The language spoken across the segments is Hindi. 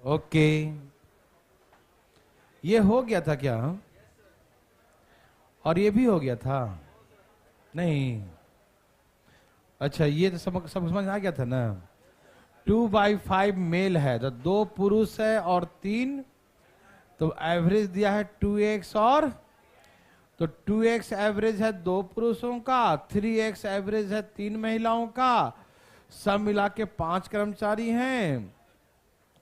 ओके, ये हो गया था क्या? और ये भी हो गया था? नहीं, अच्छा ये तो सब समझ आ गया था ना। 2/5 मेल है तो 2 पुरुष है और 3, तो एवरेज दिया है 2x, और तो 2x एवरेज है 2 पुरुषों का, 3x एवरेज है 3 महिलाओं का, सब मिला के 5 कर्मचारी हैं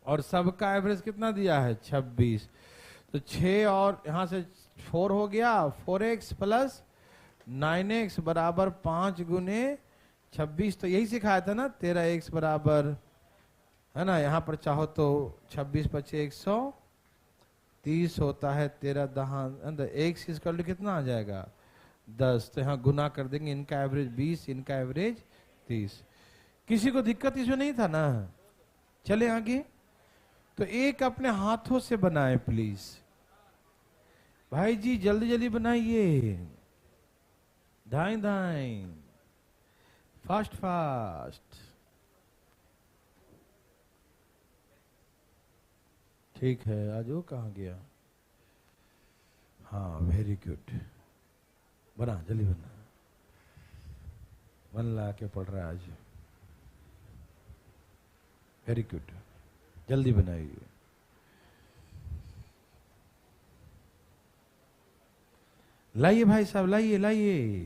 और सबका एवरेज कितना दिया है 26। तो 6 और यहां से 4 हो गया, 4x प्लस 9x बराबर 5 गुने 26। तो यही सिखाया था ना, 13x बराबर, है ना, यहाँ पर चाहो तो 26 पचे 130 होता है, 13 दहां x इक्वल टू कितना आ जाएगा 10। तो यहाँ गुना कर देंगे, इनका एवरेज 20, इनका एवरेज 30। किसी को दिक्कत इसमें नहीं था ना? चले आगे। तो एक अपने हाथों से बनाए प्लीज भाई जी, जल्दी जल्दी बनाइए, धाएं धाएं, फास्ट फास्ट। ठीक है, आज वो कहाँ गया? हाँ वेरी गुड, बना जल्दी बना, मन ला के पढ़ रहा है आज, वेरी गुड, जल्दी बनाइए। लाइए भाई साहब, लाइए लाइए,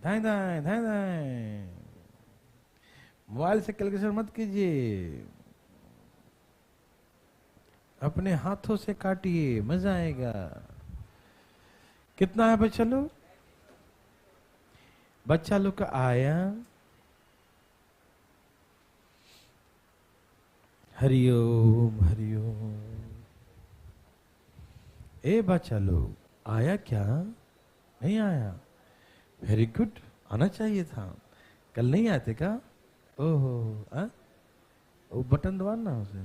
धाएं धाएं धाएं धाएं, मोबाइल से कैलकुलेशन मत कीजिए, अपने हाथों से काटिए, मजा आएगा। कितना है बच्चा लोग? बच्चा लोग का आया, हरिओम हरिओम। ए बच्चा लोग, आया क्या? नहीं आया? वेरी गुड, आना चाहिए था। कल नहीं आते क्या? ओहो, वो बटन दबाना उसे,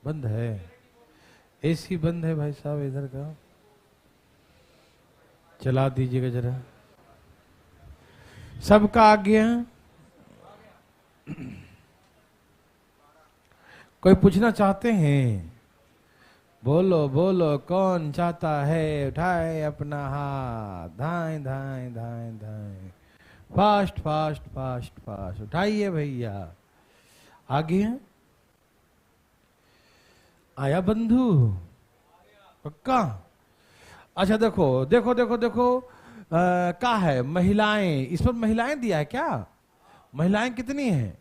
बंद है, एसी बंद है भाई साहब इधर का, चला दीजिएगा जरा। सबका आ गया? कोई पूछना चाहते हैं? बोलो बोलो, कौन चाहता है? उठाए अपना हाथ, धाएं धाएं धाएं धाएं, फास्ट फास्ट फास्ट फास्ट, उठाइए भैया। आगे हैं? आया बंधु? पक्का? अच्छा देखो देखो देखो देखो, क्या है, महिलाएं, इस पर महिलाएं दिया है क्या? महिलाएं कितनी हैं?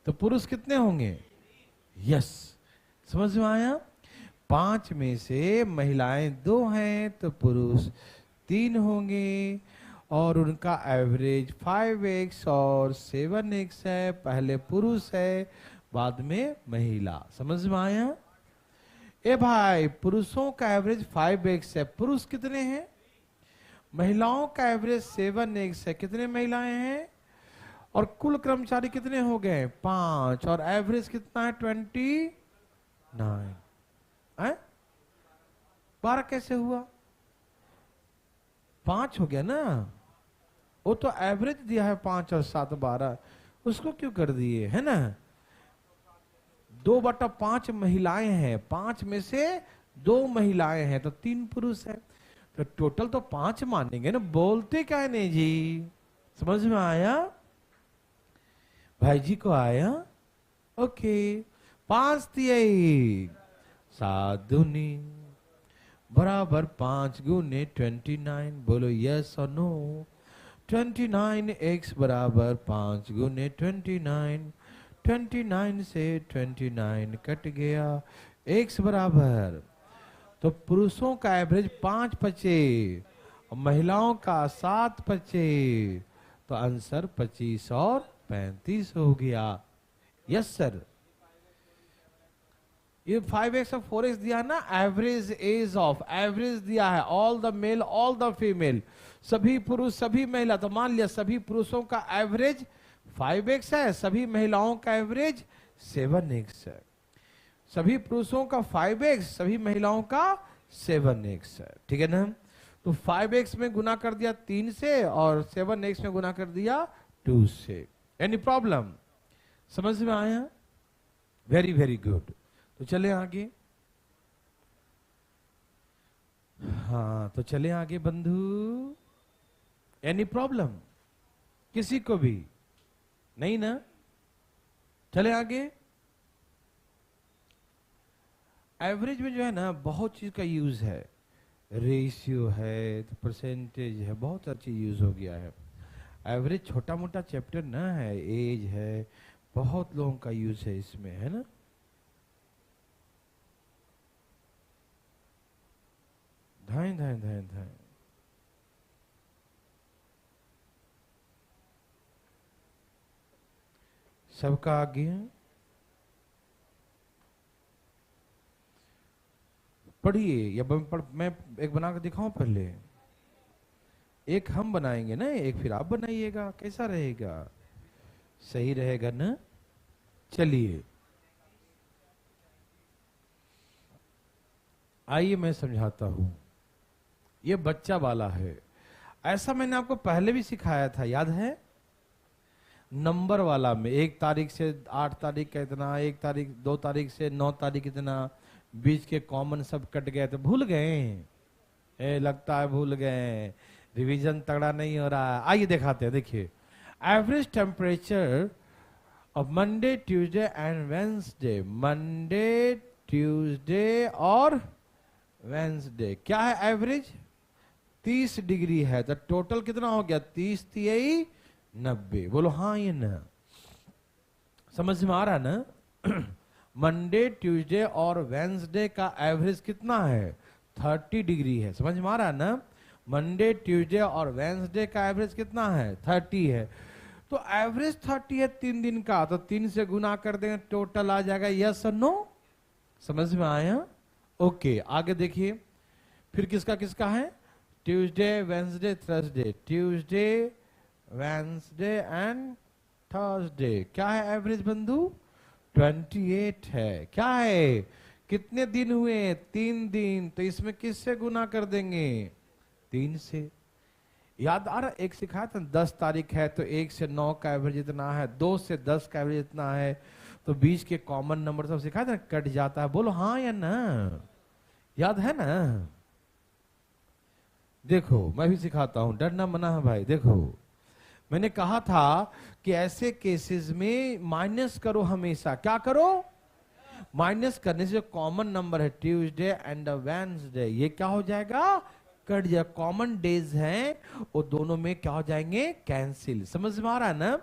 तो पुरुष कितने होंगे? यस, समझ में आया? 5 में से महिलाएं 2 हैं तो पुरुष 3 होंगे, और उनका एवरेज 5x और 7x है। पहले पुरुष है, बाद में महिला। समझ में आया? ए भाई, पुरुषों का एवरेज 5x है, पुरुष कितने हैं? महिलाओं का एवरेज 7x है, कितने महिलाएं हैं? और कुल कर्मचारी कितने हो गए? 5, और एवरेज कितना है? 29। 12 कैसे हुआ? 5 हो गया ना, वो तो एवरेज दिया है 5 और 7 12, उसको क्यों कर दिए, है ना? 2/5 महिलाएं हैं, 5 में से 2 महिलाएं हैं तो 3 पुरुष हैं, तो टोटल तो 5 मानेंगे ना, बोलते क्या नहीं जी? समझ में आया? भाई जी को आया? ओके, 5 3 7 दूनी बराबर 5 गुने 29। बोलो यस और नो? 29x बराबर 5 गुने 29, 29 से 29 कट गया, x बराबर, तो पुरुषों का एवरेज 5 बचे और महिलाओं का 7 बचे, तो आंसर 25 और 35 हो गया। यस सर, ये 5x और 4x दिया ना, एवरेज एज ऑफ, एवरेज दिया है, all the male all the female, सभी पुरुष सभी महिला। तो मान लिया सभी पुरुषों का एवरेज 5x है, सभी महिलाओं का एवरेज 7x है। सभी पुरुषों का 5x, सभी महिलाओं का 7x है, ठीक है ना? तो 5x में गुना कर दिया 3 से और 7x में गुना कर दिया 2 से। Any problem? समझ में आया? Very very good. तो चले आगे। हाँ तो चले आगे बंधु। एनी प्रॉब्लम किसी को भी नहीं ना? चले आगे। एवरेज में जो है ना बहुत चीज का यूज है, रेशियो है तो परसेंटेज है, बहुत सारी चीज यूज हो गया है। एवरेज छोटा मोटा चैप्टर ना है, एज है, बहुत लोगों का यूज है इसमें, है ना? धाए धाए धाए धाए। सबका आगे पढ़िए या मैं एक बना कर दिखाऊं पहले? एक हम बनाएंगे ना, एक फिर आप बनाइएगा, कैसा रहेगा? सही रहेगा ना? चलिए आइए मैं समझाता हूं। ये बच्चा वाला है, ऐसा मैंने आपको पहले भी सिखाया था, याद है? नंबर वाला में 1 तारीख से 8 तारीख का इतना, 1 तारीख 2 तारीख से 9 तारीख इतना, बीच के कॉमन सब कट गए तो भूल गए? लगता है भूल गए, रिवीजन तगड़ा नहीं हो रहा है। आइए दिखाते हैं, देखिए। Average temperature of Monday Tuesday and Wednesday, Monday Tuesday और वेंसडे क्या है एवरेज? 30 डिग्री है, तो टोटल कितना हो गया? 30 3 90। बोलो हाँ ये ना? समझ में आ रहा ना? मंडे ट्यूसडे और वेंसडे का एवरेज कितना है? 30 डिग्री है। समझ में आ रहा है ना? मंडे ट्यूसडे और वेंसडे का एवरेज कितना है? 30 है। तो एवरेज 30 है 3 दिन का, तो 3 से गुना कर देंगे, टोटल आ जाएगा। यस और नो? समझ में आया? ओके आगे देखिए। फिर किसका किसका है? Tuesday Wednesday Thursday, Tuesday Wednesday and Thursday. क्या है एवरेज बंधु? 28 है। क्या है? कितने दिन हुए? 3 दिन। तो इसमें किससे गुना कर देंगे? 3 से। याद आ रहा? एक सिखाया था 10 तारीख है तो 1 से 9 का एवरेज इतना है, 2 से 10 का एवरेज इतना है, तो बीच के कॉमन नंबर सब सिखाया था, कट जाता है। बोलो हाँ या ना? याद है ना? देखो मैं भी सिखाता हूं, डरना मना है भाई। देखो मैंने कहा था कि ऐसे केसेस में माइनस करो हमेशा। क्या करो? माइनस करने से जो कॉमन नंबर है ट्यूसडे एंड वेडनेसडे, ये क्या हो जाएगा? कट जाए। कॉमन डेज हैं वो दोनों में क्या हो जाएंगे? कैंसिल। समझ में आ रहा है ना?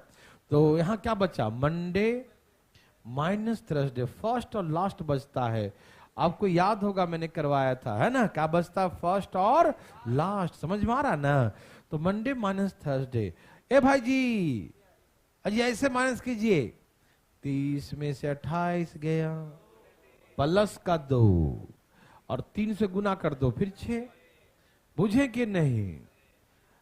तो यहां क्या बचा? मंडे माइनस थर्सडे, फर्स्ट और लास्ट बचता है। आपको याद होगा मैंने करवाया था, है ना? क्या बचता? फर्स्ट और लास्ट। समझ में आ रहा ना? तो मंडे माइनस थर्सडे। ए भाई जी अजी ऐसे माइनस कीजिए, 30 में से 28 गया, प्लस का 2 और 3 से गुना कर दो, फिर 6। बुझे कि नहीं?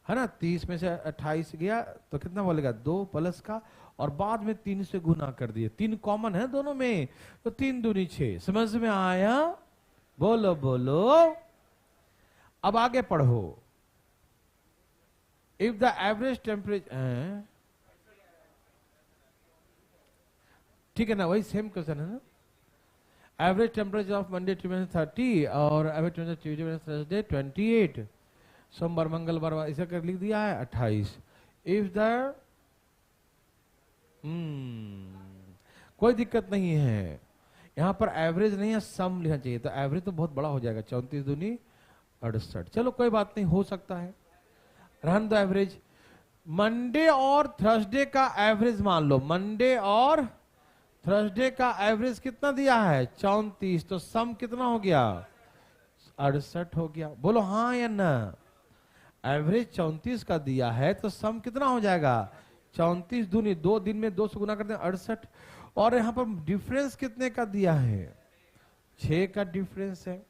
है ना? 30 में से 28 गया तो कितना बोलेगा? 2 प्लस का, और बाद में 3 से गुना कर दिए। 3 कॉमन है दोनों में, तो 3 दूनी 6। समझ में आया? बोलो बोलो। अब आगे पढ़ो। इफ द एवरेज टेम्परेचर, ठीक है ना? वही सेम क्वेश्चन है ना? Average temperature of Monday Tuesday 30 और एवरेज टेम्परेचर ट्यूसडे थर्सडे 28, सोमवार मंगलवार इसे कर लिख दिया है 28। इफ द कोई दिक्कत नहीं है, यहां पर एवरेज नहीं है, सम लिखना चाहिए। तो एवरेज तो बहुत बड़ा हो जाएगा, 34 दूनी 68। चलो कोई बात नहीं, हो सकता है, रहने दो एवरेज। मंडे और थर्सडे का एवरेज मान लो। मंडे और थर्सडे का एवरेज कितना दिया है? 34। तो सम कितना हो गया? 68 हो गया। बोलो हाँ या ना? एवरेज 34 का दिया है तो सम कितना हो जाएगा? 34 दूनी 2 दिन में 2 से गुना करते हैं 68। और यहां पर डिफरेंस कितने का दिया है? 6 का डिफरेंस है।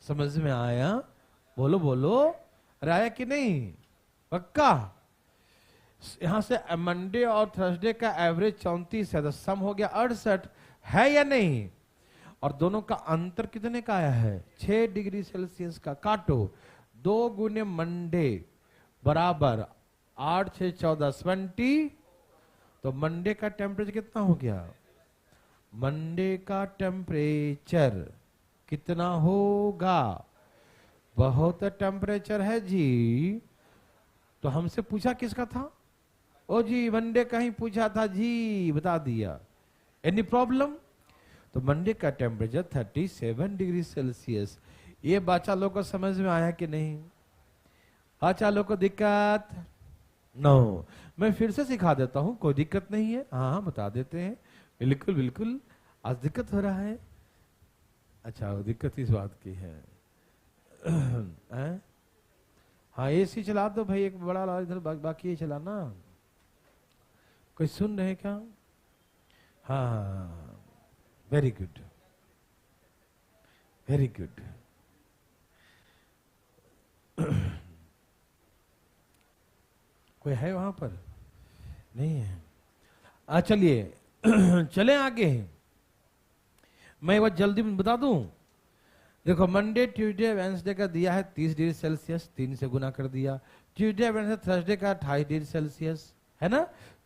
समझ में आया? बोलो बोलो। आया कि नहीं? पक्का? यहां से मंडे और थर्सडे का एवरेज 34 है तो सम हो गया 68, है या नहीं? और दोनों का अंतर कितने का आया है? 6 डिग्री सेल्सियस का। काटो, 2 गुने मंडे बराबर 8 6 14 20, तो मंडे का टेम्परेचर कितना हो गया? मंडे का टेम्परेचर कितना होगा? बहुत टेम्परेचर है जी। तो हमसे पूछा किसका था? ओ जी मंडे का ही पूछा था जी, बता दिया। Any problem? तो मंडे का टेम्परेचर 37 डिग्री सेल्सियस। ये बच्चा लोग को समझ में आया कि नहीं? बच्चा लोग को दिक्कत? नो। मैं फिर से सिखा देता हूं, कोई दिक्कत नहीं है। हाँ बता देते हैं, बिल्कुल बिल्कुल। आज दिक्कत हो रहा है? अच्छा, दिक्कत इस बात की है। हाँ एसी चला दो भाई, एक बड़ा वाला इधर, बाकी ये चलाना। कोई सुन रहे क्या? हाँ वेरी गुड, वेरी गुड। कोई है वहां पर? नहीं है। चलिए चले आगे। मैं एक बार जल्दी में बता दूं। देखो मंडे ट्यूसडे वेंसडे का दिया है 30 डिग्री सेल्सियस, 3 से गुना कर दिया। ट्यूसडे वेंसडे थर्सडे का 28 डिग्री सेल्सियस है ना,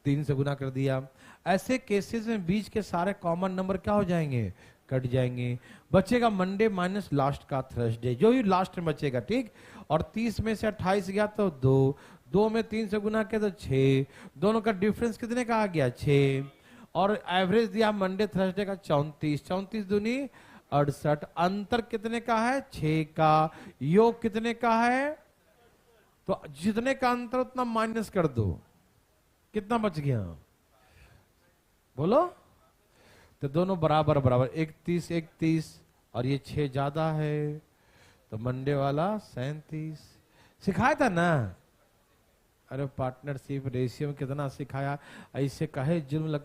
3 से गुना कर दिया। ऐसे केसेस में बीच के सारे कॉमन नंबर क्या हो जाएंगे? कट जाएंगे। बचेगा मंडे माइनस लास्ट का थर्सडे, जो ही लास्ट में बचेगा, ठीक। और 30 में से 28 गया तो 2, 2 में 3 से गुना किया तो 6, दोनों का डिफरेंस कितने का आ गया? 6। और एवरेज दिया मंडे थर्सडे का 34, 34 दूनी 68। अंतर कितने का है? 6 का। योग कितने का है? तो जितने का अंतर उतना माइनस कर दो, कितना बच गया? बोलो। तो दोनों बराबर बराबर, 31 31, और ये 6 ज्यादा है, तो मंडे वाला 37। सिखाया था ना? अरे पार्टनरशिप रेशियो में कितना सिखाया, ऐसे कहे जुल्म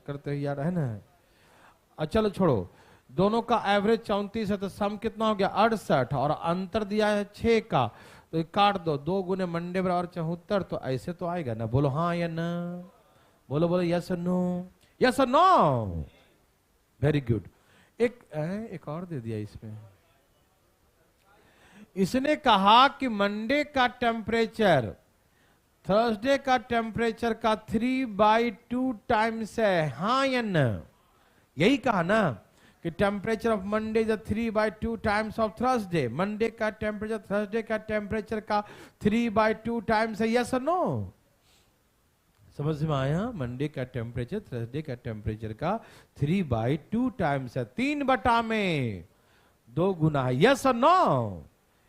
करते हुए यार, है ना। चलो छोड़ो, दोनों का एवरेज 34 है, तो सम कितना हो गया? 68। और अंतर दिया है 6 का, तो ये काट दो, 2 गुने मंडे बराबर 74। तो ऐसे तो आएगा ना? बोलो हाँ या ना, बोलो बोलो यस और नो, यस और नो। Very good. एक और दे दिया इसमें। इसने कहा कि मंडे का टेम्परेचर थर्सडे का टेम्परेचर का 3/2 टाइम्स है, हाँ या ना? यही कहा ना कि temperature of Monday is 3/2 times of Thursday. Monday का टेम्परेचर थर्सडे का टेम्परेचर का 3/2 टाइम्स है, यस और नो? समझ में आया? मंडे का टेम्परेचर थर्सडे का टेम्परेचर का 3/2 टाइम्स है, 3 बटा में 2 गुना है, यस और नो?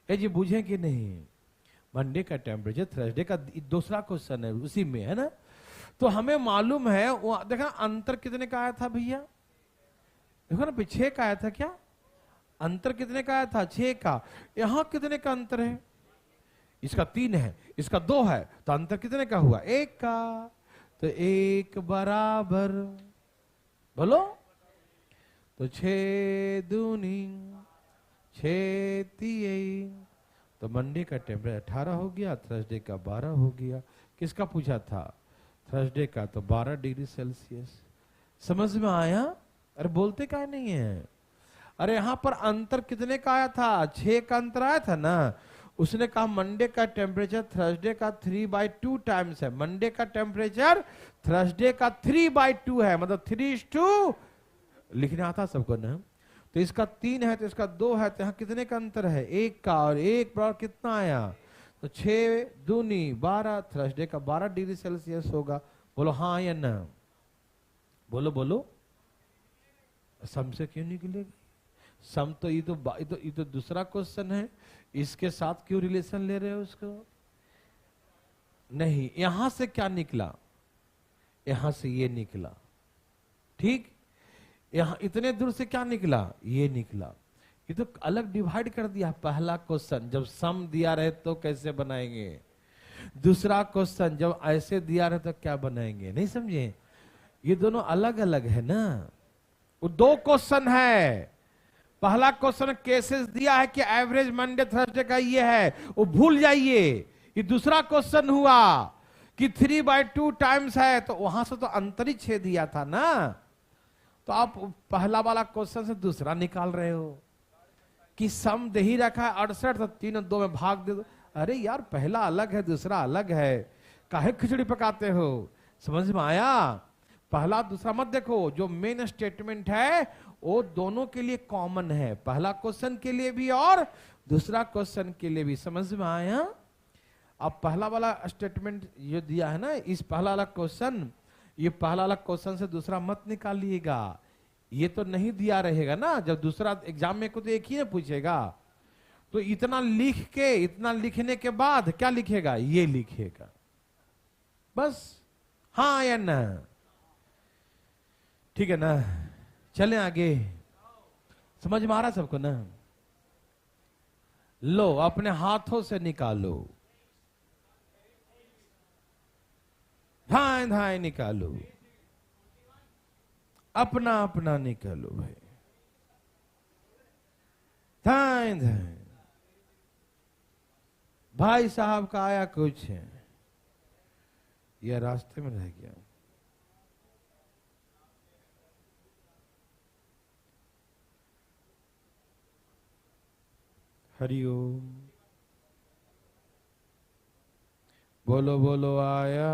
ये जी बुझे कि नहीं? मंडे का टेम्परेचर थर्सडे का दूसरा क्वेश्चन है उसी में, है ना। तो हमें मालूम है वो, देखा अंतर कितने का आया था भैया? देखो ना, 6 का आया था क्या? अंतर कितने का आया था? 6 का। यहां कितने का अंतर है? इसका 3 है, इसका 2 है, तो अंतर कितने का हुआ? 1 का। तो 1 बराबर, बोलो, तो 6 दूनी 6 3। तो मंडे का टेम्परेचर 18 हो गया, थर्सडे का 12 हो गया। किसका पूछा था? थर्सडे का, तो 12 डिग्री सेल्सियस। समझ में आया? अरे बोलते क्या नहीं है? अरे यहां पर अंतर कितने का आया था? 6 का अंतर आया था ना। उसने कहा मंडे का टेम्परेचर थर्सडे का 3/2 टाइम्स है। मंडे का टेम्परेचर थर्सडे का 3/2 है, मतलब 3:2 लिखने आता सबको ना। तो इसका 3 है, तो इसका 2 है, तो यहाँ कितने का अंतर है? 1 का। और 1 बराबर कितना आया? तो 6 दूनी 12, थर्सडे का 12 डिग्री सेल्सियस होगा। बोलो हाँ या ना, बोलो बोलो। सम से क्यों निकलेगा? सम तो ये तो दूसरा क्वेश्चन है, इसके साथ क्यों रिलेशन ले रहे हो उसको? नहीं, यहां से क्या निकला? यहां से ये निकला, ठीक। यहां इतने दूर से क्या निकला? ये निकला। ये तो अलग डिवाइड कर दिया। पहला क्वेश्चन जब सम दिया रहे तो कैसे बनाएंगे, दूसरा क्वेश्चन जब ऐसे दिया रहे तो क्या बनाएंगे, नहीं समझे? ये दोनों अलग अलग है ना। वो 2 क्वेश्चन है। पहला क्वेश्चन केसेस दिया है कि एवरेज मंडे थर्सडे का ये है, वो भूल जाइए। ये दूसरा क्वेश्चन हुआ कि 3/2 टाइम्स है, तो वहां से तो अंतर ही 6 दिया था ना। तो आप पहला वाला क्वेश्चन से दूसरा निकाल रहे हो कि सम दे ही रखा है 68, तो 3 और 2 में भाग दे दो। अरे यार, पहला अलग है दूसरा अलग है, काहे खिचड़ी पकाते हो? समझ में आया? पहला दूसरा मत देखो, जो मेन स्टेटमेंट है वो दोनों के लिए कॉमन है, पहला क्वेश्चन के लिए भी और दूसरा क्वेश्चन के लिए भी। समझ में आया? अब पहला वाला स्टेटमेंट ये दिया है ना, इस पहला वाला क्वेश्चन, ये पहला वाला क्वेश्चन से दूसरा मत निकालिएगा, ये तो नहीं दिया रहेगा ना। जब दूसरा एग्जाम में को तो एक ही ना पूछेगा, तो इतना लिख के, इतना लिखने के बाद क्या लिखेगा? ये लिखेगा बस, हाँ या ना। ठीक है ना? चलें आगे। समझ में आ रहा सबको ना? लो अपने हाथों से निकालो, धाए धाए निकालो, अपना अपना निकालो भाई, धाए धाए। भाई साहब का आया कुछ है, यह रास्ते में रह गया। हरिओम। बोलो बोलो आया।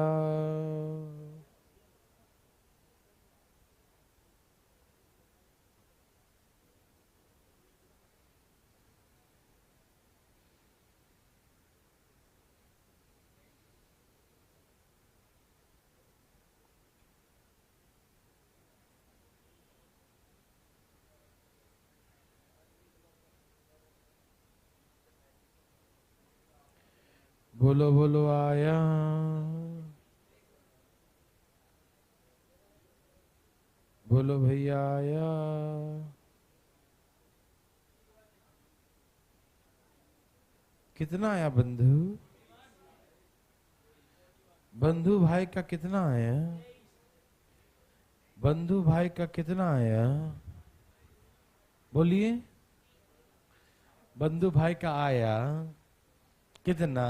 बोलो बोलो आया। बोलो भैया आया। कितना आया बंधु? बंधु भाई का कितना आया? बंधु भाई का कितना आया? बोलिए। बंधु भाई का आया कितना?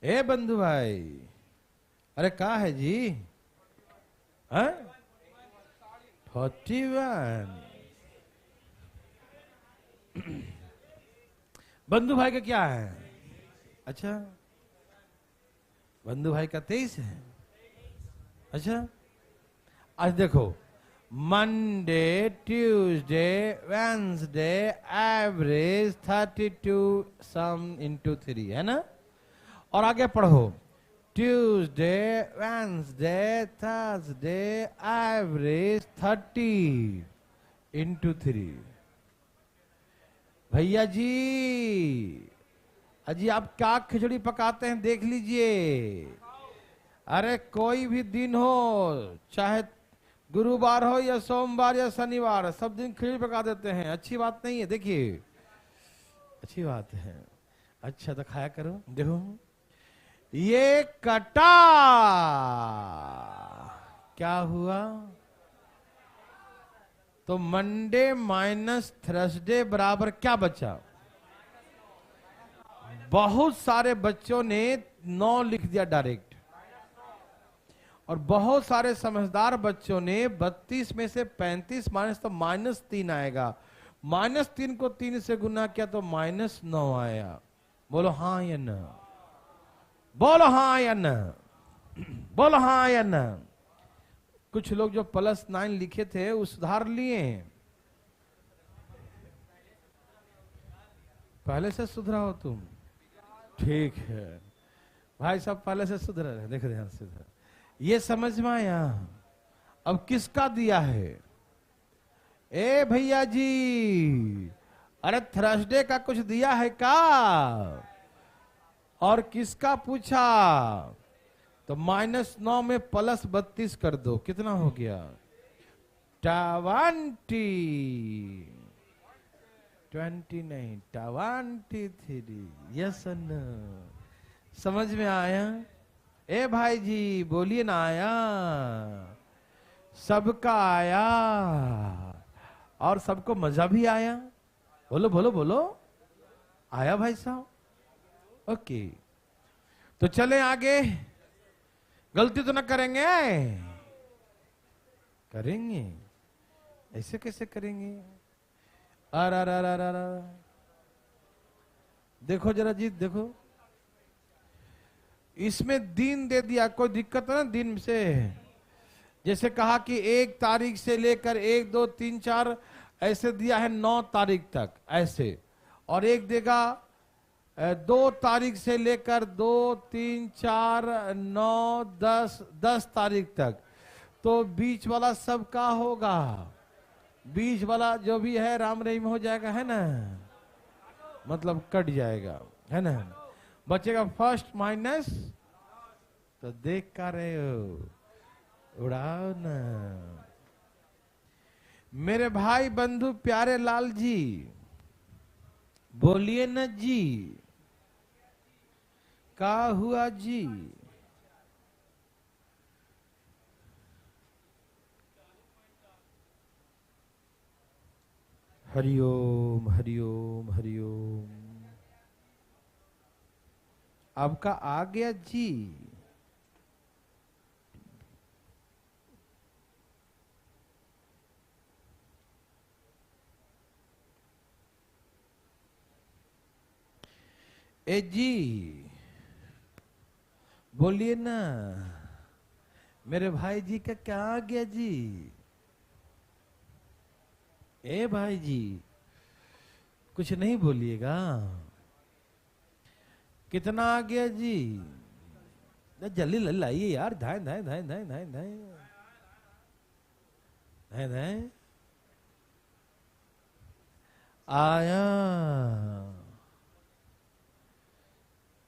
ए बंधु भाई, अरे कहा है जी? 41। बंधु भाई का क्या है? अच्छा, बंधु भाई का 23 है। अच्छा, आज देखो, मंडे, ट्यूसडे, वेंसडे, एवरेज 32 सम इंटू 3 है ना। और आगे पढ़ो, Tuesday, Wednesday, Thursday, average 30 into 3। भैया जी, अजी आप क्या खिचड़ी पकाते हैं देख लीजिए। अरे कोई भी दिन हो, चाहे गुरुवार हो या सोमवार या शनिवार, सब दिन खिचड़ी पका देते हैं। अच्छी बात नहीं है, देखिए अच्छी बात है। अच्छा तो खाया करो। देखो ये कटा, क्या हुआ? तो मंडे माइनस थर्सडे बराबर क्या बचा? बहुत सारे बच्चों ने 9 लिख दिया डायरेक्ट, और बहुत सारे समझदार बच्चों ने 32 में से 35 माइनस, तो -3 आएगा। -3 को 3 से गुना किया तो -9 आया। बोलो हाँ या ना? बोलो हाँ या ना? बोलो हाँ या ना? कुछ लोग जो +9 लिखे थे वो सुधार लिए। पहले से सुधरा हो तुम? ठीक है भाई साहब, पहले से सुधर रहे। देखो ध्यान से, ये समझ में आया? अब किसका दिया है? ए भैया जी, अरे थर्सडे का कुछ दिया है का? और किसका पूछा? तो -9 में +32 कर दो, कितना हो गया? 20 नहीं, 23। यस न? समझ में आया? ए भाई जी बोलिए ना, आया? सबका आया और सबको मजा भी आया। बोलो बोलो बोलो, आया भाई साहब? ओके, तो चले आगे। गलती तो ना करेंगे? करेंगे? ऐसे कैसे करेंगे? देखो जरा जी, देखो इसमें दिन दे दिया, कोई दिक्कत है ना दिन से? जैसे कहा कि 1 तारीख से लेकर 1, 2, 3, 4 ऐसे दिया है 9 तारीख तक ऐसे, और एक देगा 2 तारीख से लेकर 2, 3, 4, 9, 10 तारीख तक। तो बीच वाला सबका होगा, बीच वाला जो भी है राम रहीम हो जाएगा, है ना, मतलब कट जाएगा, है ना, बचेगा फर्स्ट माइनस। तो देख कर रहे हो, उड़ाओ ना मेरे भाई बंधु प्यारे लाल जी, बोलिए न जी, का हुआ जी? हरिओम हरिओम हरिओम। आपका आ गया जी। ए जी बोलिए ना, मेरे भाई जी का क्या आ गया जी? ए भाई जी कुछ नहीं बोलिएगा, कितना आ गया जी? जल्दी लाइए यार, धाए धाए धाए धाए धाए धाए धाए धाए। आया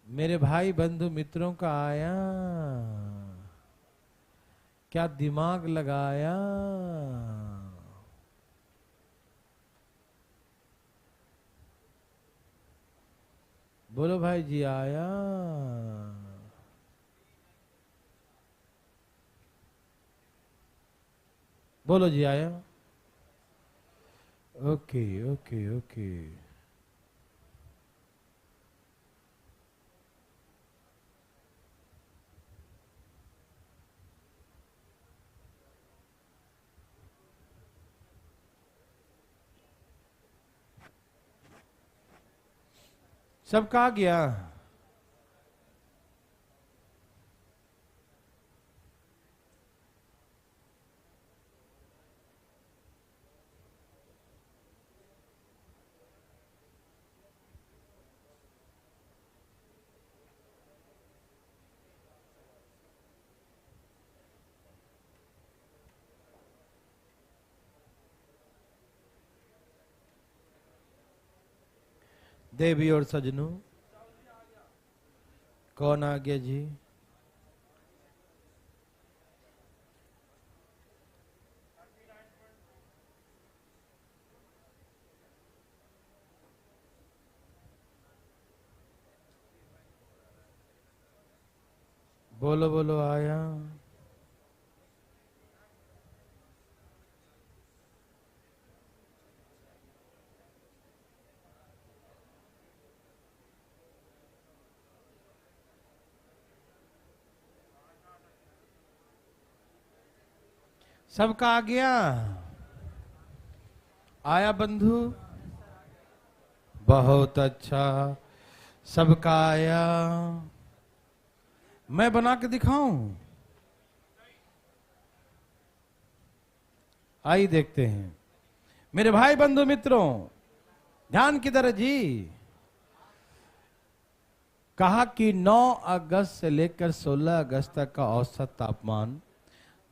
मेरे भाई बंधु मित्रों का आया, क्या दिमाग लगाया? बोलो भाई जी आया। बोलो जी आया। Okay okay okay. सबका आ गया? देवी और सजनों कौन आ गया जी? बोलो बोलो आया। सबका आ गया? आया बंधु? बहुत अच्छा, सबका आया। मैं बना के दिखाऊं? आइए देखते हैं। मेरे भाई बंधु मित्रों ध्यान किधर है जी? कहा कि 9 अगस्त से लेकर 16 अगस्त तक का औसत तापमान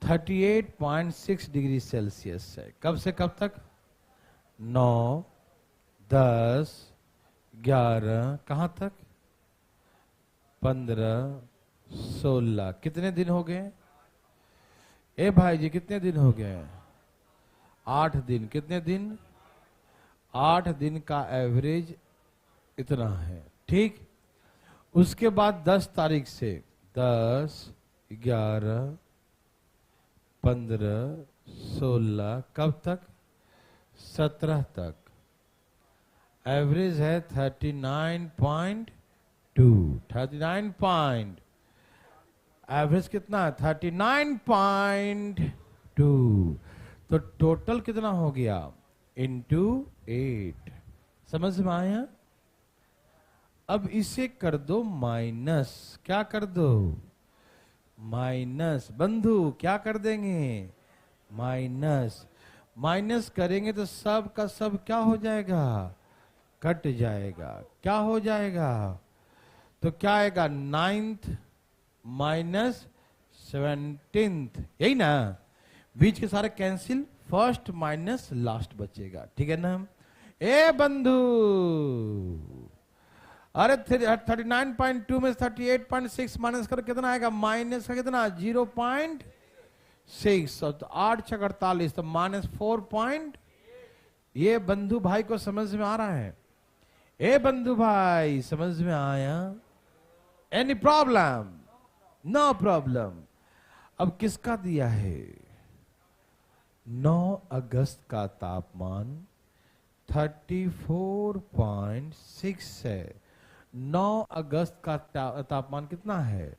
38.6 डिग्री सेल्सियस है। कब से कब तक? 9, 10, 11, कहां तक? 15, 16। कितने दिन हो गए? ए भाई जी कितने दिन हो गए? 8 दिन। कितने दिन? 8 दिन का एवरेज इतना है, ठीक। उसके बाद 10 तारीख से 10, 11, 15, 16 कब तक? 17 तक। एवरेज है 39.2। 39 एवरेज कितना है? 39.2। तो टोटल कितना हो गया? इंटू 8। समझ में आया? अब इसे कर दो माइनस, क्या कर दो माइनस। बंधु क्या कर देंगे माइनस। माइनस करेंगे तो सब का सब क्या हो जाएगा, कट जाएगा। क्या हो जाएगा, तो क्या आएगा 9th माइनस 17th, यही ना। बीच के सारे कैंसिल, फर्स्ट माइनस लास्ट बचेगा, ठीक है ना। ए बंधु, अरे 39.2 में 38.6 माइनस कर कितना आएगा, माइनस का कितना 0.6, तो 8 6 48, तो -4. ये बंधु भाई को समझ में आ रहा है। ए बंधु भाई समझ में आया, एनी प्रॉब्लम, नो प्रॉब्लम। अब किसका दिया है, 9 अगस्त का तापमान 34.6 है। 9 अगस्त का तापमान कितना है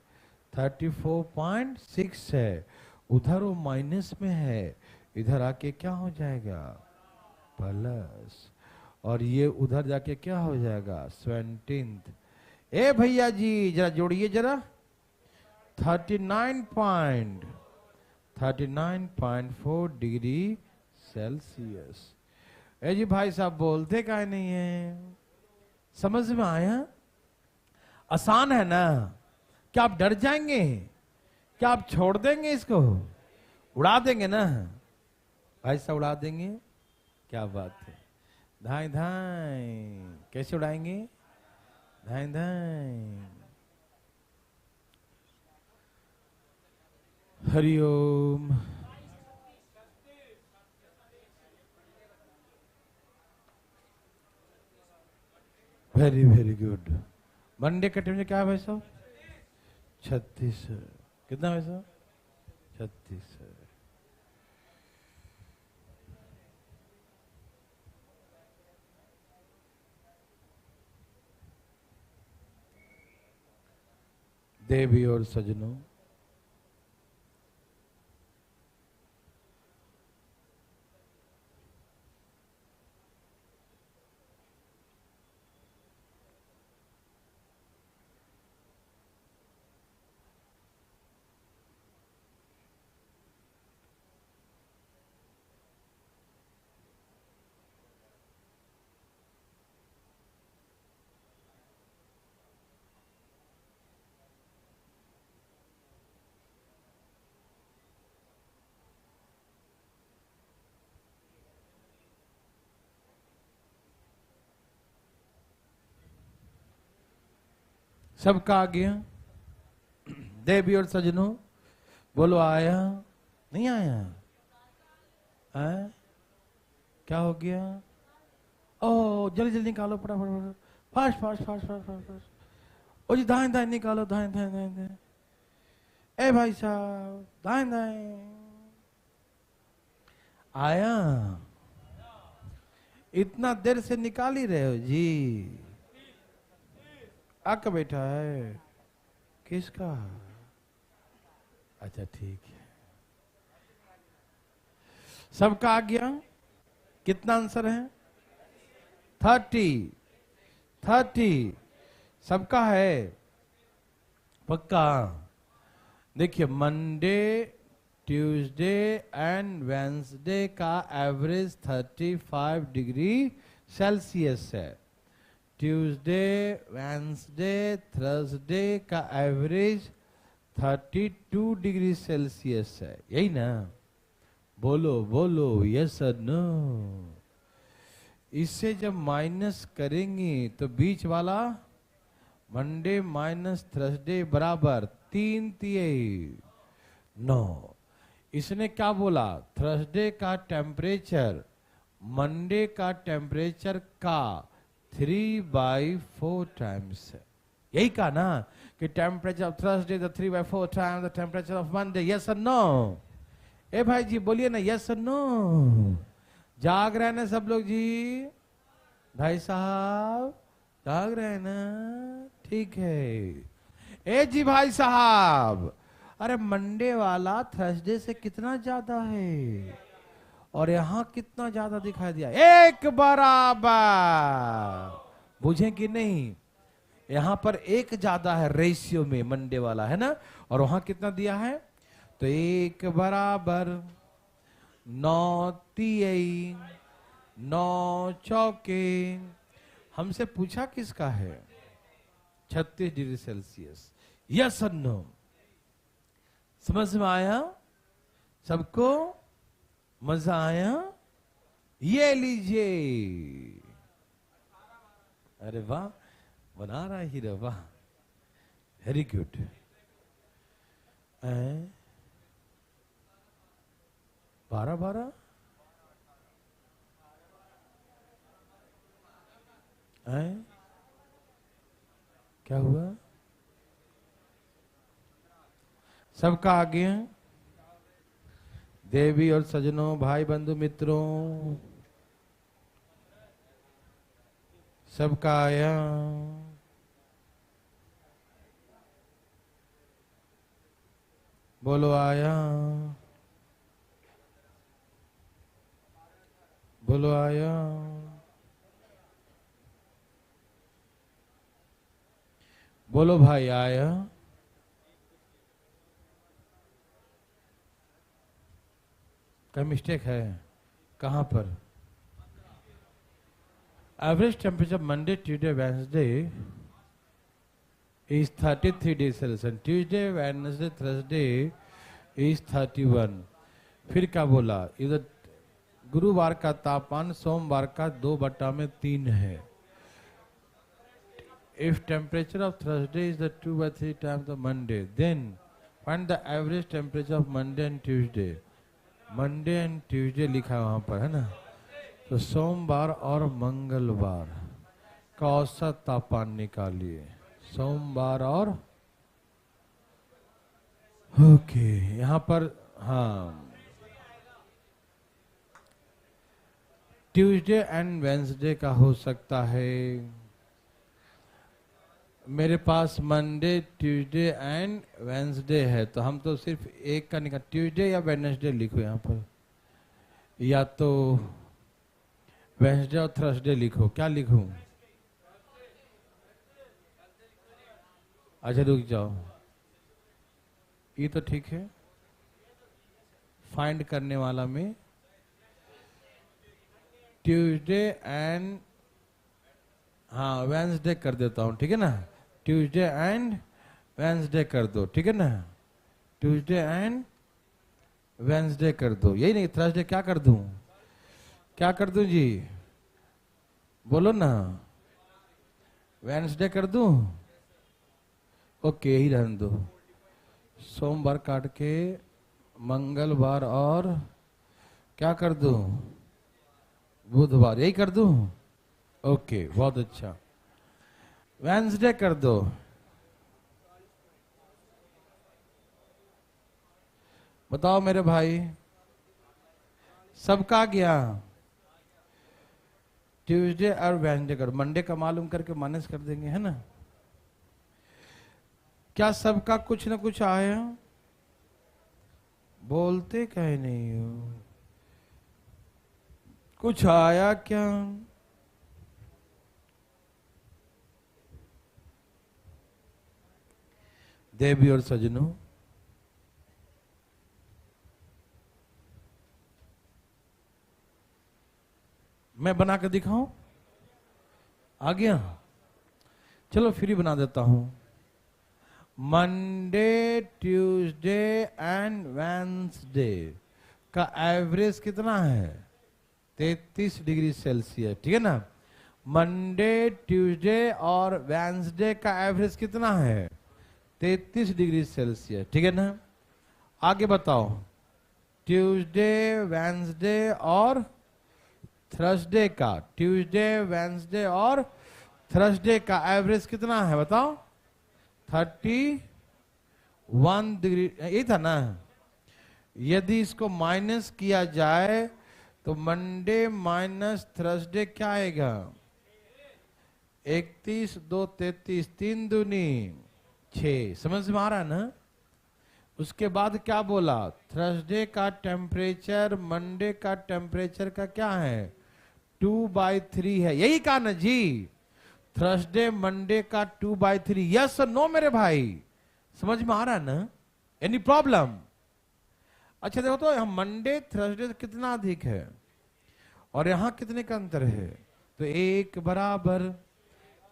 34.6 है। उधर वो माइनस में है, इधर आके क्या हो जाएगा प्लस, और ये उधर जाके क्या हो जाएगा 17th। ए भैया जी जरा जोड़िए जरा, 39.4 डिग्री सेल्सियस। ए जी भाई साहब बोलते काहे नहीं है, समझ में आया, आसान है ना। क्या आप डर जाएंगे, क्या आप छोड़ देंगे इसको, उड़ा देंगे ना भाई साहब, उड़ा देंगे, क्या बात है। धाई धाई कैसे उड़ाएंगे, धाई धाई। Hariom. Very very good. Monday का टेम्परेचर क्या है भाई साहब 36, कितना भाई साहब 36 है। देवी और सजनों, सबका आ गया। देवी और सजनों बोलो, आया नहीं आया, क्या हो गया, ओ जल्दी जल्दी निकालो, फटाफट fast fast fast fast fast fast. ओ जी दाएं दाएं निकालो, दाएं दाएं दाएं दाएं। ए भाई साहब दाएं दाएं, आया, इतना देर से निकाल ही रहे हो जी, आका बैठा है किसका, अच्छा ठीक है। सबका आ गया, कितना आंसर है 30 सबका है पक्का। देखिए मंडे ट्यूसडे एंड वेंसडे का एवरेज 35 डिग्री सेल्सियस है। ट्यूसडे वेंसडे थर्सडे का एवरेज 32 डिग्री सेल्सियस है, यही ना। बोलो बोलो यस और नो। इससे जब माइनस करेंगे तो बीच वाला मंडे माइनस थर्सडे बराबर 3 3 9। इसने क्या बोला, थर्सडे का टेम्परेचर मंडे का टेम्परेचर का 3/4 टाइम्स है, यही कहा ना कि temperature of Thursday the 3/4 times the temperature of Monday, yes और नो। ए भाई जी बोलिए ना यस और नो। जाग रहे हैं ना सब लोग जी, भाई साहब जाग रहे हैं ना, ठीक है। ए जी भाई साहब, अरे मंडे वाला थर्सडे से कितना ज्यादा है, और यहां कितना ज्यादा दिखाई दिया, एक बराबर, बुझे कि नहीं, यहां पर एक ज्यादा है रेशियो में मंडे वाला है ना, और वहां कितना दिया है, तो 1 बराबर 9 तिहाई 9 चौके। हमसे पूछा किसका है, 36 डिग्री सेल्सियस। यस और नो, समझ में आया सबको, मजा आया? ये लीजिए, अरे वाह, बना रहा है हीरो, वाह, वेरी गुड। 12 क्या हुआ, सबका आ गया? देवी और सजनों, भाई बंधु मित्रों, सबका आया? बोलो आया, बोलो आया। बोलो भाई आया। क्या मिस्टेक है, कहां पर? Average temperature Monday Tuesday Wednesday is 33 degrees Celsius and Tuesday, Wednesday, Thursday is 31। फिर क्या बोला, इधर गुरुवार का तापमान सोमवार का 2/3 है। If temperature of Thursday is the 2/3 times the Monday, then find the average temperature of Monday and Tuesday। Monday and Tuesday लिखा है वहां पर, है ना, तो सोमवार और मंगलवार का औसत तापमान निकालिए, सोमवार और, ओके, यहां पर हाँ, ट्यूसडे एंड वेंसडे का हो सकता है। मेरे पास मंडे ट्यूसडे एंड वेंसडे है, तो हम तो सिर्फ एक का निकाल, ट्यूसडे या वेडनेसडे लिखो यहां पर, या तो वेंसडे और थर्सडे लिखो, क्या लिखूं? अच्छा रुक जाओ, ये तो ठीक है, फाइंड करने वाला में ट्यूसडे एंड, हाँ वेंसडे कर देता हूं, ठीक है ना, ट्यूसडे एंड वेंसडे कर दो, ठीक है ना, ट्यूसडे एंड वेंसडे कर दो, यही नहीं, थर्सडे क्या कर दूं, क्या कर दूं जी, बोलो ना, वेंसडे कर दूं, ओके यही रहने दो, सोमवार काट के मंगलवार और क्या कर दूं, बुधवार, यही कर दूं, ओके बहुत अच्छा, वेंसडे कर दो, बताओ मेरे भाई, सबका गया, ट्यूसडे और वेंसडे करो, मंडे का मालूम करके माइनस कर देंगे, है ना, क्या सबका कुछ ना कुछ आया, बोलते कहीं नहीं हो, कुछ आया क्या? देवी और सजनों, मैं बना कर दिखाऊं, आ गया, चलो फिर ही बना देता हूं। मंडे ट्यूसडे एंड वेंसडे का एवरेज कितना है, 33 डिग्री सेल्सियस, ठीक है ना, मंडे ट्यूसडे और वेंसडे का एवरेज कितना है, 33 डिग्री सेल्सियस, ठीक है ना, आगे बताओ, ट्यूसडे वेंसडे और थर्सडे का, ट्यूसडे वेंसडे और थर्सडे का एवरेज कितना है बताओ, 31 डिग्री, यही था ना, यदि इसको माइनस किया जाए तो मंडे माइनस थर्सडे क्या आएगा, 31 2 33, 3 दूनी 6, समझ में आ रहा है ना। उसके बाद क्या बोला, थर्सडे का टेम्परेचर मंडे का टेम्परेचर का क्या है, 2/3 है, यही कहा ना जी, थर्सडे मंडे का 2/3, यस नो मेरे भाई, समझ में आ रहा है ना? Any problem? अच्छा देखो तो हम मंडे थर्सडे से कितना अधिक है और यहां कितने का अंतर है? तो 1 बराबर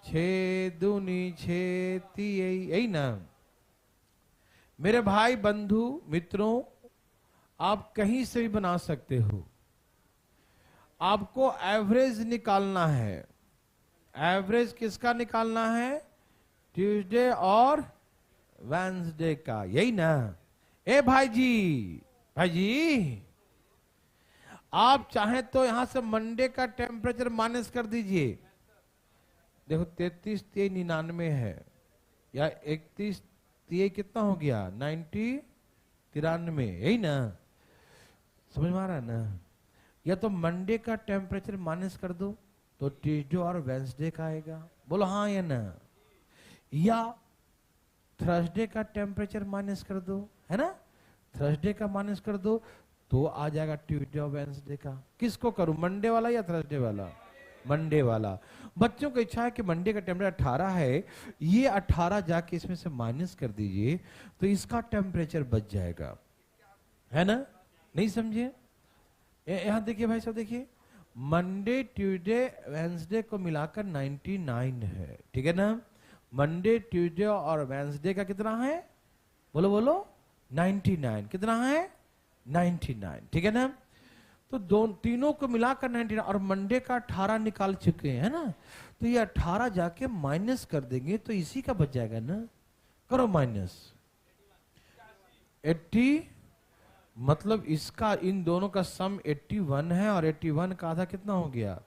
6 दूनी 6 यही ना मेरे भाई बंधु मित्रों। आप कहीं से भी बना सकते हो, आपको एवरेज निकालना है। एवरेज किसका निकालना है? ट्यूसडे और वेंसडे का, यही ना? ए भाई जी आप चाहें तो यहां से मंडे का टेम्परेचर माइनस कर दीजिए। देखो 33 99 है या 31 कितना हो गया 90 93, यही ना? समझ में आ रहा है ना? या तो मंडे का टेम्परेचर माइनस कर दो तो ट्यूसडे और वेंसडे का आएगा, बोलो हाँ या ना? या थर्सडे का टेम्परेचर माइनस कर दो, है ना? थर्सडे का माइनस कर दो तो आ जाएगा ट्यूसडे और वेंसडे का। किसको करूं, मंडे वाला या थर्सडे वाला? मंडे वाला। बच्चों की इच्छा है कि मंडे का टेम्परेचर 18 है, ये 18 जाके इसमें से माइनस कर दीजिए तो इसका टेम्परेचर बच जाएगा, है ना? नहीं समझे? यहां देखिए भाई साहब, देखिए मंडे ट्यूसडे वेंसडे को मिलाकर 99 है, ठीक है ना? मंडे ट्यूसडे और वेंसडे का कितना है? बोलो बोलो 99। कितना है? 99, ठीक है ना? तो तीनों को मिलाकर 99 और मंडे का 18 निकाल चुके हैं ना, तो ये 18 जाके माइनस कर देंगे तो इसी का बच जाएगा ना। करो माइनस 80, मतलब इसका इन दोनों का सम 81 है और 81 का आधा कितना हो गया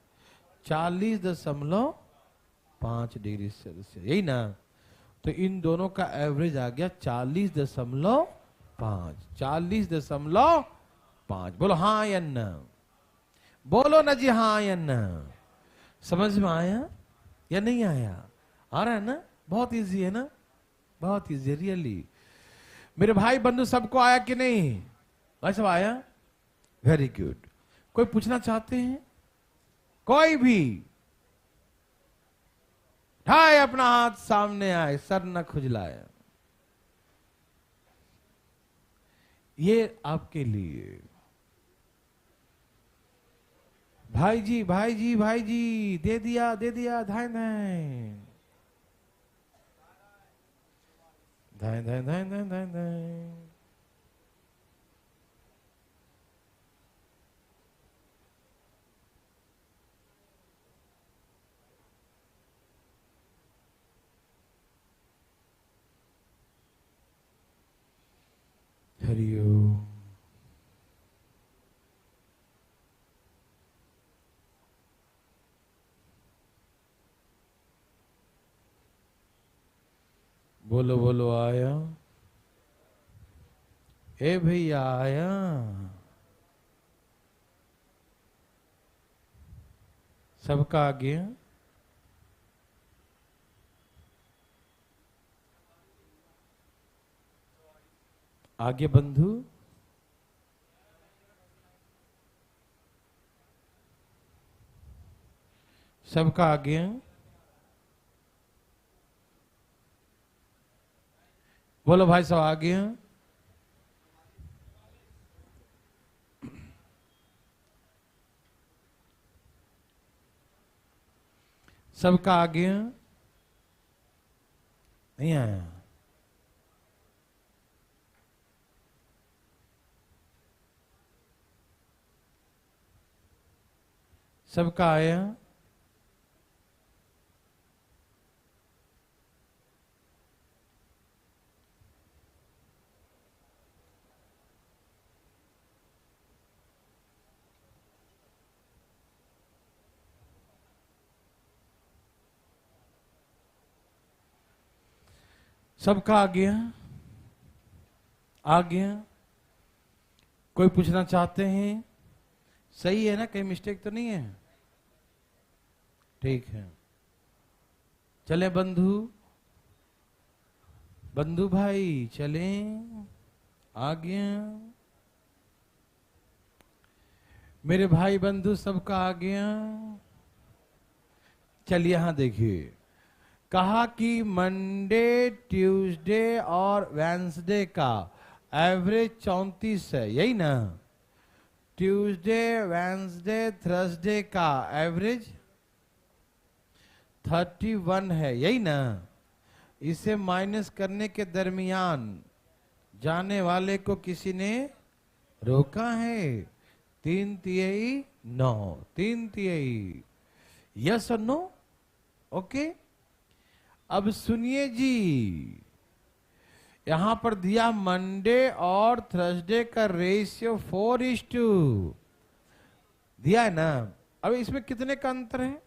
40.5 डिग्री सेल्सियस, यही ना? तो इन दोनों का एवरेज आ गया 40.5। 40.5। बोलो हाँ या ना? बोलो ना जी हाँ या ना? समझ में आया या नहीं आया? आ रहा है ना? बहुत इजी है ना? बहुत इजी, रियली। मेरे भाई बंधु सबको आया कि नहीं? भाई सब आया? Very good. कोई पूछना चाहते हैं? कोई भी ढाए अपना हाथ सामने आए, सर न खुजलाए। ये आपके लिए। भाई जी दे दिया धाय धाय धाय धाय धाय धाय धाय धाय। हरिओम। बोलो बोलो आया? ए भैया आया? सबका आ गया? आगे बंधु? सबका आ गया? बोलो भाई सब आ गया? सबका आ गया? नहीं आया? सबका आया? सबका आ गया? आ गया? कोई पूछना चाहते हैं? सही है ना? कहीं मिस्टेक तो नहीं है? ठीक है। चले बंधु, बंधु भाई चले? आ गया? मेरे भाई बंधु सबका आ गया? चलिए यहां देखिए, कहा कि मंडे, ट्यूसडे और वेंसडे का एवरेज 34 है, यही ना? ट्यूसडे, वेंसडे, थर्सडे का एवरेज 31 है, यही ना? इसे माइनस करने के दरमियान जाने वाले को किसी ने रोका है? 3 तिहाई 9, 3 तिहाई। यस और नो? ओके। अब सुनिए जी, यहां पर दिया मंडे और थर्सडे का रेशियो 4:2 दिया है ना। अब इसमें कितने का अंतर है?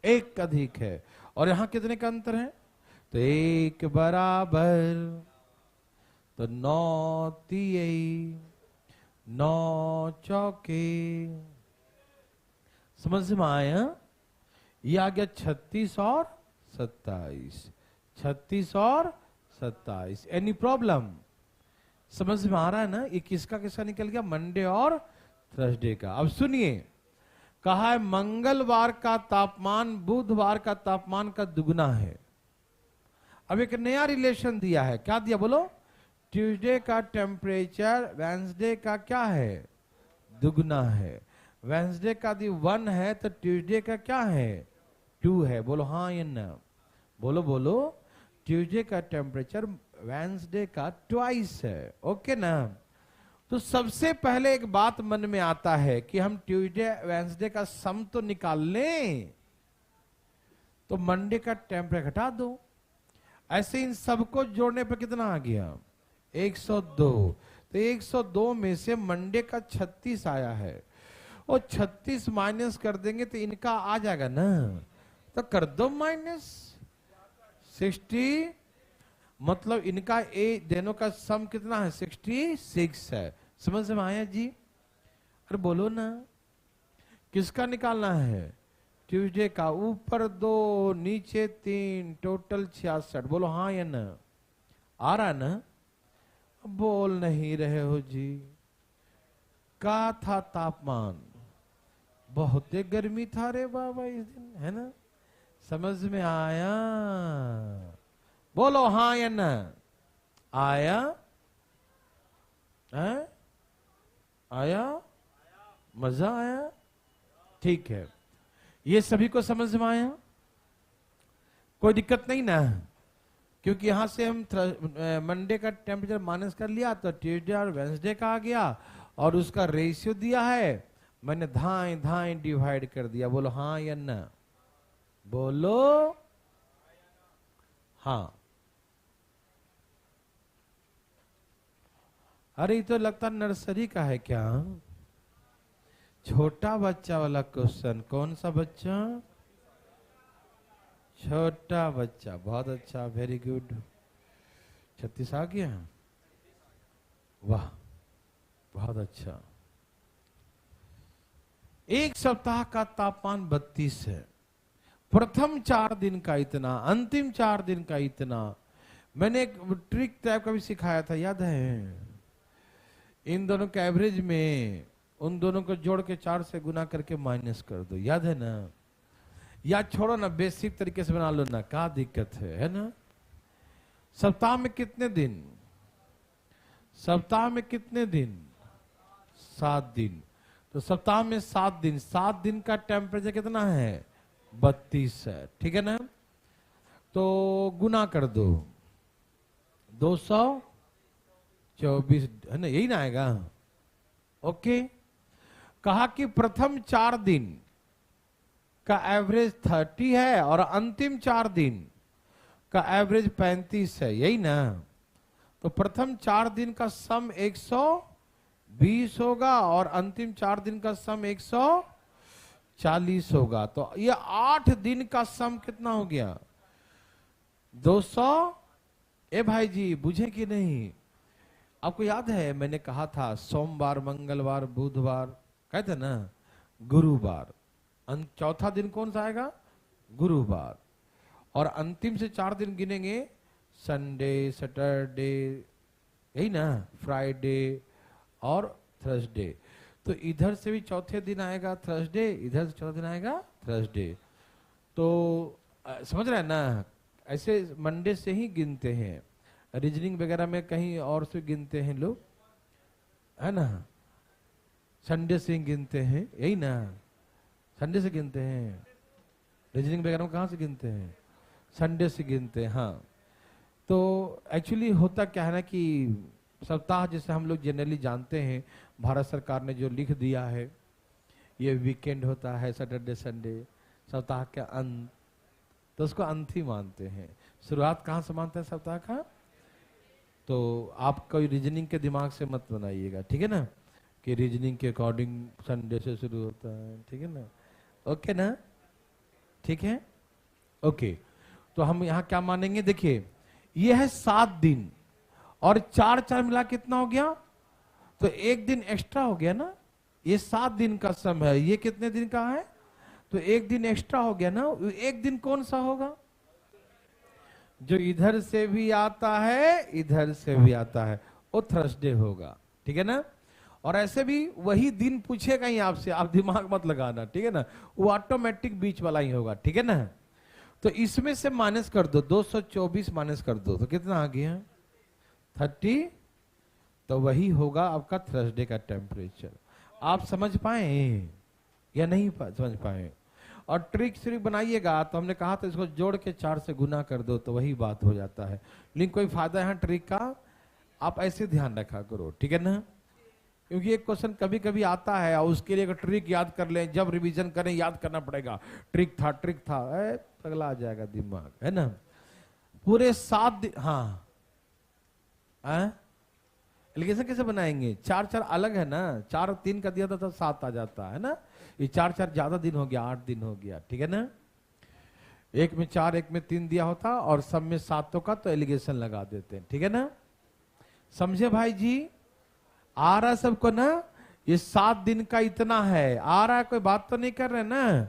1 अधिक है। और यहां कितने का अंतर है? तो 1 बराबर, तो 9 तिहाई 9 चौके। समझ में आया? ये आ गया 36 और 27, 36 और 27। Any problem? समझ में आ रहा है ना? ये किसका किसका निकल गया? मंडे और थर्सडे का। अब सुनिए, कहा है मंगलवार का तापमान बुधवार का तापमान का दुगना है। अब एक नया रिलेशन दिया है। क्या दिया बोलो? ट्यूसडे का टेम्परेचर वेंसडे का क्या है? दुगना है। वेंसडे का दी 1 है तो ट्यूसडे का क्या है? 2 है। बोलो हाँ या ना? बोलो बोलो। ट्यूसडे का टेम्परेचर वेंसडे का ट्वाइस है। ओके ना? तो सबसे पहले एक बात मन में आता है कि हम ट्यूसडे वेंसडे का सम तो निकाल लें, तो मंडे का टेम्परेचर घटा दो। ऐसे इन सबको जोड़ने पर कितना आ गया? 102। तो 102 में से मंडे का 36 आया है, और 36 माइनस कर देंगे तो इनका आ जाएगा ना। तो कर दो माइनस 60, मतलब इनका ए दोनों का सम कितना है? 66 है। समझ में आया जी? अरे बोलो ना, किसका निकालना है? ट्यूसडे का। ऊपर 2 नीचे 3, टोटल 66। बोलो हाँ या ना? आ रहा ना? बोल नहीं रहे हो जी। का था तापमान? बहुत ही गर्मी था रे बाबा इस दिन, है ना? समझ में आया? बोलो हाँ या ना? आया? है? आया? मजा आया? ठीक है। ये सभी को समझ में आया? कोई दिक्कत नहीं ना? क्योंकि यहां से हम मंडे का टेम्परेचर माइनस कर लिया तो ट्यूसडे और वेंसडे का आ गया, और उसका रेशियो दिया है, मैंने धाएं धाएं डिवाइड कर दिया। बोलो हाँ या ना? बोलो हाँ। अरे ये तो लगता नर्सरी का है क्या? छोटा बच्चा वाला क्वेश्चन। कौन सा बच्चा? छोटा बच्चा। बहुत अच्छा, वेरी गुड। 36 आ गया? वाह, बहुत अच्छा। एक सप्ताह का तापमान 32 है। प्रथम 4 दिन का इतना, अंतिम 4 दिन का इतना। मैंने एक ट्रिक टाइप का भी सिखाया था, याद है? इन दोनों के एवरेज में उन दोनों को जोड़ के 4 से गुना करके माइनस कर दो, याद है ना? या छोड़ो ना, बेसिक तरीके से बना लो ना, क्या दिक्कत है ना? सप्ताह में कितने दिन? सप्ताह में कितने दिन? 7 दिन। तो सप्ताह में 7 दिन, 7 दिन का टेम्परेचर कितना है? 32 है। ठीक है ना? तो गुना कर दो, 224 है ना? यही ना आएगा? ओके। कहा कि प्रथम 4 दिन का एवरेज 30 है और अंतिम 4 दिन का एवरेज 35 है, यही ना? तो प्रथम 4 दिन का सम 120 होगा और अंतिम 4 दिन का सम 140 होगा। तो ये 8 दिन का सम कितना हो गया? 200। ए भाई जी, बुझे कि नहीं? आपको याद है मैंने कहा था सोमवार, मंगलवार, बुधवार, कहते ना गुरुवार। चौथा दिन कौन सा आएगा? गुरुवार। और अंतिम से 4 दिन गिनेंगे, संडे, सैटरडे, यही ना, फ्राइडे और थर्सडे। तो इधर से भी चौथे दिन आएगा थर्सडे, इधर से चौथा दिन आएगा थर्सडे। तो समझ रहे हैं ना, ऐसे मंडे से ही गिनते हैं, रीजनिंग वगैरह में कहीं और से गिनते हैं लोग, है ना, संडे से गिनते हैं, यही ना, संडे से गिनते हैं, रीजनिंग वगैरह में कहाँ से गिनते हैं, संडे से गिनते हैं। हाँ, तो एक्चुअली होता क्या है ना कि सप्ताह जैसे हम लोग जनरली जानते हैं, भारत सरकार ने जो लिख दिया है, ये वीकेंड होता है, सैटरडे संडे, सप्ताह के अंत, तो उसको अंत ही मानते हैं। शुरुआत कहाँ से मानते हैं सप्ताह का? तो आप कोई रीजनिंग के दिमाग से मत बनाइएगा, ठीक है ना, कि रीजनिंग के अकॉर्डिंग संडे से शुरू होता है, ठीक है ना, ओके ना, ठीक है, ओके। तो हम यहाँ क्या मानेंगे, देखिए ये है 7 दिन और 4 4 मिला कितना हो गया, तो 1 दिन एक्स्ट्रा हो गया ना, ये 7 दिन का सम है, ये कितने दिन का है, तो 1 दिन एक्स्ट्रा हो गया ना। 1 दिन कौन सा होगा, जो इधर से भी आता है इधर से भी आता है, वो थर्सडे होगा, ठीक है ना। और ऐसे भी वही दिन पूछेगा ही आपसे, आप दिमाग मत लगाना, ठीक है ना, वो ऑटोमेटिक बीच वाला ही होगा, ठीक है ना। तो इसमें से माइनस कर दो, 224 माइनस कर दो तो कितना आ गया, 30, तो वही होगा आपका थर्सडे का टेम्परेचर। आप समझ पाए या नहीं समझ पाए? और ट्रिक सिर्फ बनाइएगा, तो हमने कहा था इसको जोड़ के 4 से गुना कर दो तो वही बात हो जाता है। लेकिन कोई फायदा है ट्रिक का, आप ऐसे ध्यान रखा करो, ठीक है ना, क्योंकि एक क्वेश्चन कभी कभी आता है और उसके लिए अगर ट्रिक याद कर लें, जब रिवीजन करें याद करना पड़ेगा, ट्रिक था, पगला आ जाएगा दिमाग, है ना। पूरे 7 दिन, हाँ, एलिगेशन कैसे बनाएंगे, 4 4 अलग है ना, 4 और 3 का दिया था तो 7 आ जाता है ना, ये 4 4 ज्यादा दिन हो गया, 8 दिन हो गया, ठीक है ना। एक में 4 एक में 3 दिया होता और सब में 7 का, तो एलिगेशन लगा देते हैं, ठीक है ना, समझे भाई जी। आ रहा सबको ना, ये 7 दिन का इतना है, आ रहा है, कोई बात तो नहीं कर रहे ना।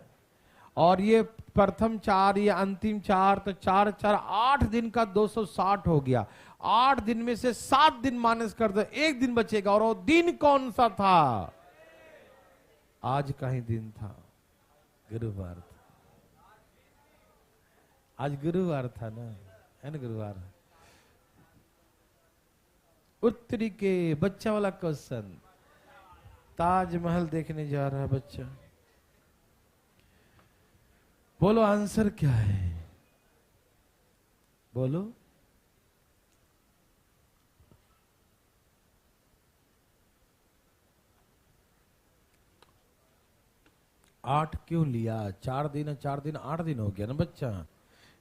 और ये प्रथम 4, ये अंतिम 4, तो 4 4 8 दिन का 260 हो गया। 8 दिन में से 7 दिन माइनस कर दो, 1 दिन बचेगा, और वो दिन कौन सा था, आज का ही दिन था, गुरुवार था, आज गुरुवार था ना, है ना, गुरुवार। उत्तरी के बच्चा वाला क्वेश्चन, ताजमहल देखने जा रहा है बच्चा, बोलो आंसर क्या है, बोलो। आठ क्यों लिया, 4 दिन है, 4 दिन 8 दिन हो गया ना बच्चा,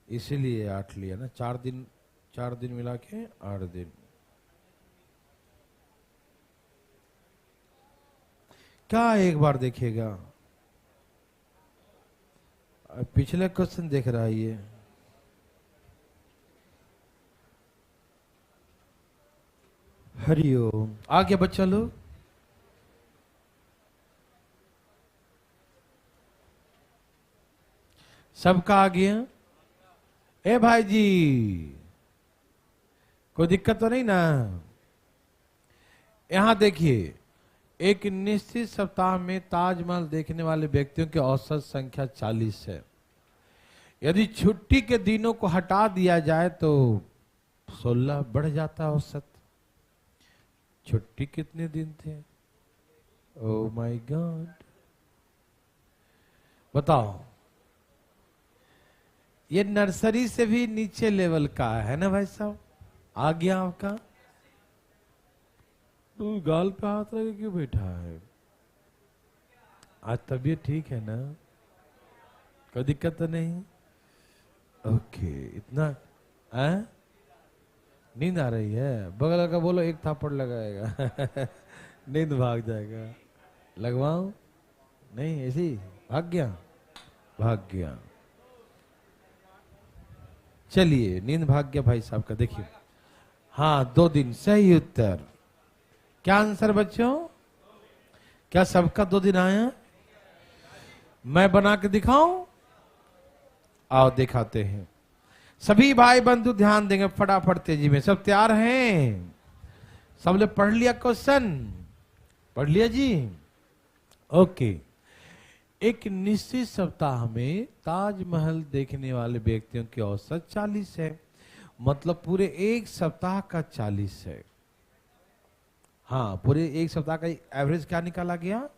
इसीलिए 8 लिया ना, 4 दिन मिला के 8 दिन। क्या एक बार देखेगा, पिछले क्वेश्चन देख रहा है ये, हरिओम। आ गया बच्चा लोग, सबका आ गया। ए भाई जी, कोई दिक्कत तो नहीं ना। यहां देखिए, एक निश्चित सप्ताह में ताजमहल देखने वाले व्यक्तियों की औसत संख्या 40 है। यदि छुट्टी के दिनों को हटा दिया जाए तो 16 बढ़ जाता औसत। छुट्टी कितने दिन थे, ओ माय गॉड, बताओ। ये नर्सरी से भी नीचे लेवल का है ना भाई साहब। आ गया आपका, तू गाल पे हाथ लगे क्यों बैठा है, आज तबीयत ठीक है ना, कोई दिक्कत तो नहीं। ओके, इतना नींद आ रही है, बगल का बोलो एक थापड़ लगाएगा नींद भाग जाएगा, लगवाऊं नहीं, ऐसी भाग गया। चलिए, नींद भाग गया भाई साहब का, देखिए। हाँ, 2 दिन, सही उत्तर। क्या आंसर बच्चों, क्या सबका 2 दिन आया? मैं बना के दिखाऊं? आओ दिखाते हैं। सभी भाई बंधु ध्यान देंगे, फटाफट तेजी में। सब तैयार हैं? सबने पढ़ लिया क्वेश्चन? पढ़ लिया जी? ओके। एक निश्चित सप्ताह में ताजमहल देखने वाले व्यक्तियों की औसत 40 है, मतलब पूरे एक सप्ताह का 40 है। हाँ, पूरे एक सप्ताह का एवरेज क्या निकाला गया?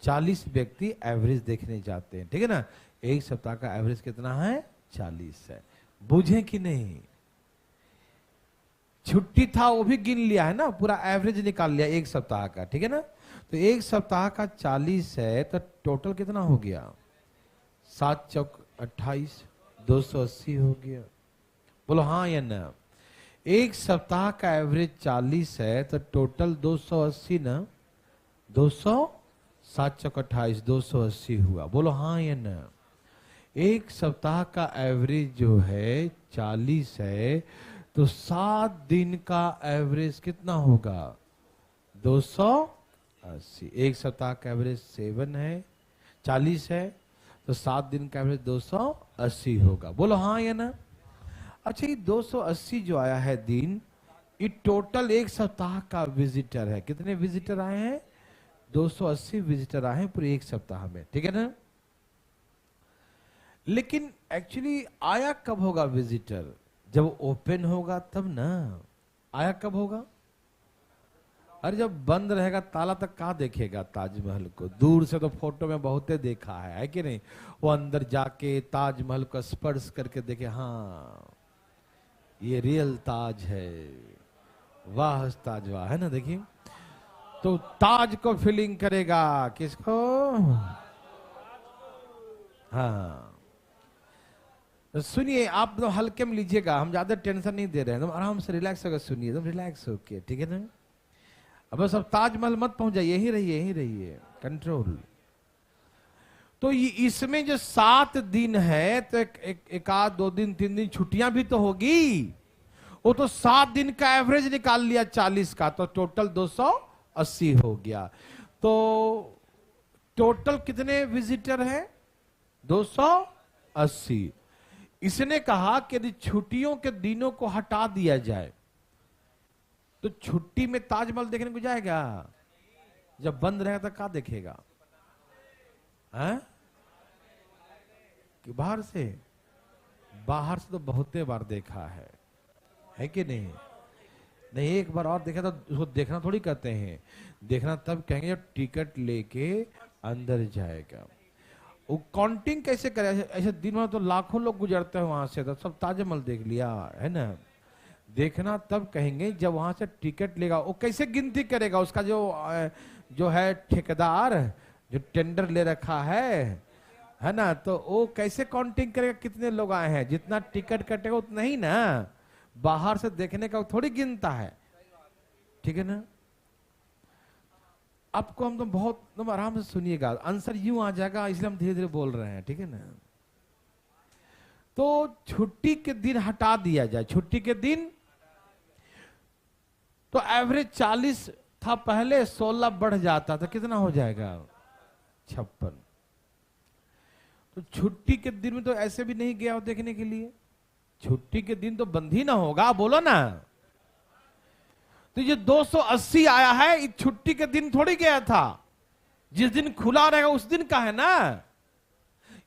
40 व्यक्ति एवरेज देखने जाते हैं, ठीक है ना। एक सप्ताह का एवरेज कितना है? 40 है। बुझे कि नहीं? छुट्टी था वो भी गिन लिया है ना, पूरा एवरेज निकाल लिया एक सप्ताह का, ठीक है ना। तो एक सप्ताह का 40 है, तो टोटल कितना हो गया? 7 चौक 28, 280 हो गया। बोलो हाँ या ना। एक सप्ताह का एवरेज 40 है, तो टोटल 280 ना। 200 7 चौक 28, 280 हुआ। बोलो हाँ या ना। एक सप्ताह का एवरेज जो है 40 है, तो 7 दिन का एवरेज कितना होगा? 280। एक सप्ताह का एवरेज 7 है, 40 है, तो 7 दिन का एवरेज 280 होगा। बोलो हाँ या ना। अच्छा, ये 280 जो आया है दिन, ये टोटल एक सप्ताह का विजिटर है। कितने विजिटर आए हैं? 280 विजिटर आए हैं पूरे एक सप्ताह में, ठीक है ना। लेकिन एक्चुअली आया कब होगा विजिटर? जब ओपन होगा तब ना। आया कब होगा? अरे जब बंद रहेगा ताला, तक कहाँ देखेगा ताजमहल को? दूर से तो फोटो में बहुते देखा है कि नहीं? वो अंदर जाके ताजमहल को स्पर्श करके देखे, हाँ ये रियल ताज है, वाह ताज वाह, है ना। देखिए, तो ताज को फीलिंग करेगा। किसको? हाँ, तो सुनिए, आप तो हल्के में लीजिएगा, हम ज्यादा टेंशन नहीं दे रहे हैं, तुम आराम से रिलैक्स होकर सुनिए, तुम रिलैक्स होके, ठीक है ना। अब बस अब ताजमहल मत पहुंच जाइए, यही रहिए, यही रहिए, कंट्रोल। तो ये इसमें जो 7 दिन है, तो एक आध 2 दिन 3 दिन छुट्टियां भी तो होगी। वो तो 7 दिन का एवरेज निकाल लिया 40 का, तो टोटल 280 हो गया। तो टोटल कितने विजिटर हैं? 280। इसने कहा कि यदि छुट्टियों के दिनों को हटा दिया जाए, तो छुट्टी में ताजमहल देखने को जाएगा? जब बंद रहेगा तो क्या देखेगा? हैं? कि बाहर से? बाहर से तो बहुते बार देखा है कि नहीं? नहीं, एक बार और देखा तो उसको देखना थोड़ी कहते हैं। देखना तब कहेंगे जब टिकट लेके अंदर जाएगा। वो काउंटिंग कैसे करे? ऐसे दिन में तो लाखों लोग गुजरते हैं वहां से, तो सब ताजमहल देख लिया है ना। देखना तब कहेंगे जब वहां से टिकट लेगा। वो कैसे गिनती करेगा? उसका जो है ठेकेदार, जो टेंडर ले रखा है ना, तो वो कैसे काउंटिंग करेगा कितने लोग आए हैं? जितना टिकट कटेगा उतना ही ना। बाहर से देखने का थोड़ी गिनता है, ठीक है ना। आपको हम तो बहुत, तुम आराम से सुनिएगा, आंसर यूं आ जाएगा, इसलिए हम धीरे धीरे बोल रहे हैं, ठीक है ना। तो छुट्टी के दिन हटा दिया जाए, छुट्टी के दिन, तो एवरेज 40 था पहले, 16 बढ़ जाता तो कितना हो जाएगा? 56। तो छुट्टी के दिन में तो ऐसे भी नहीं गया हो देखने के लिए। छुट्टी के दिन तो बंद ही ना होगा, बोलो ना। तो ये 280 आया है, इस छुट्टी के दिन थोड़ी गया था। जिस दिन खुला रहेगा उस दिन का है ना।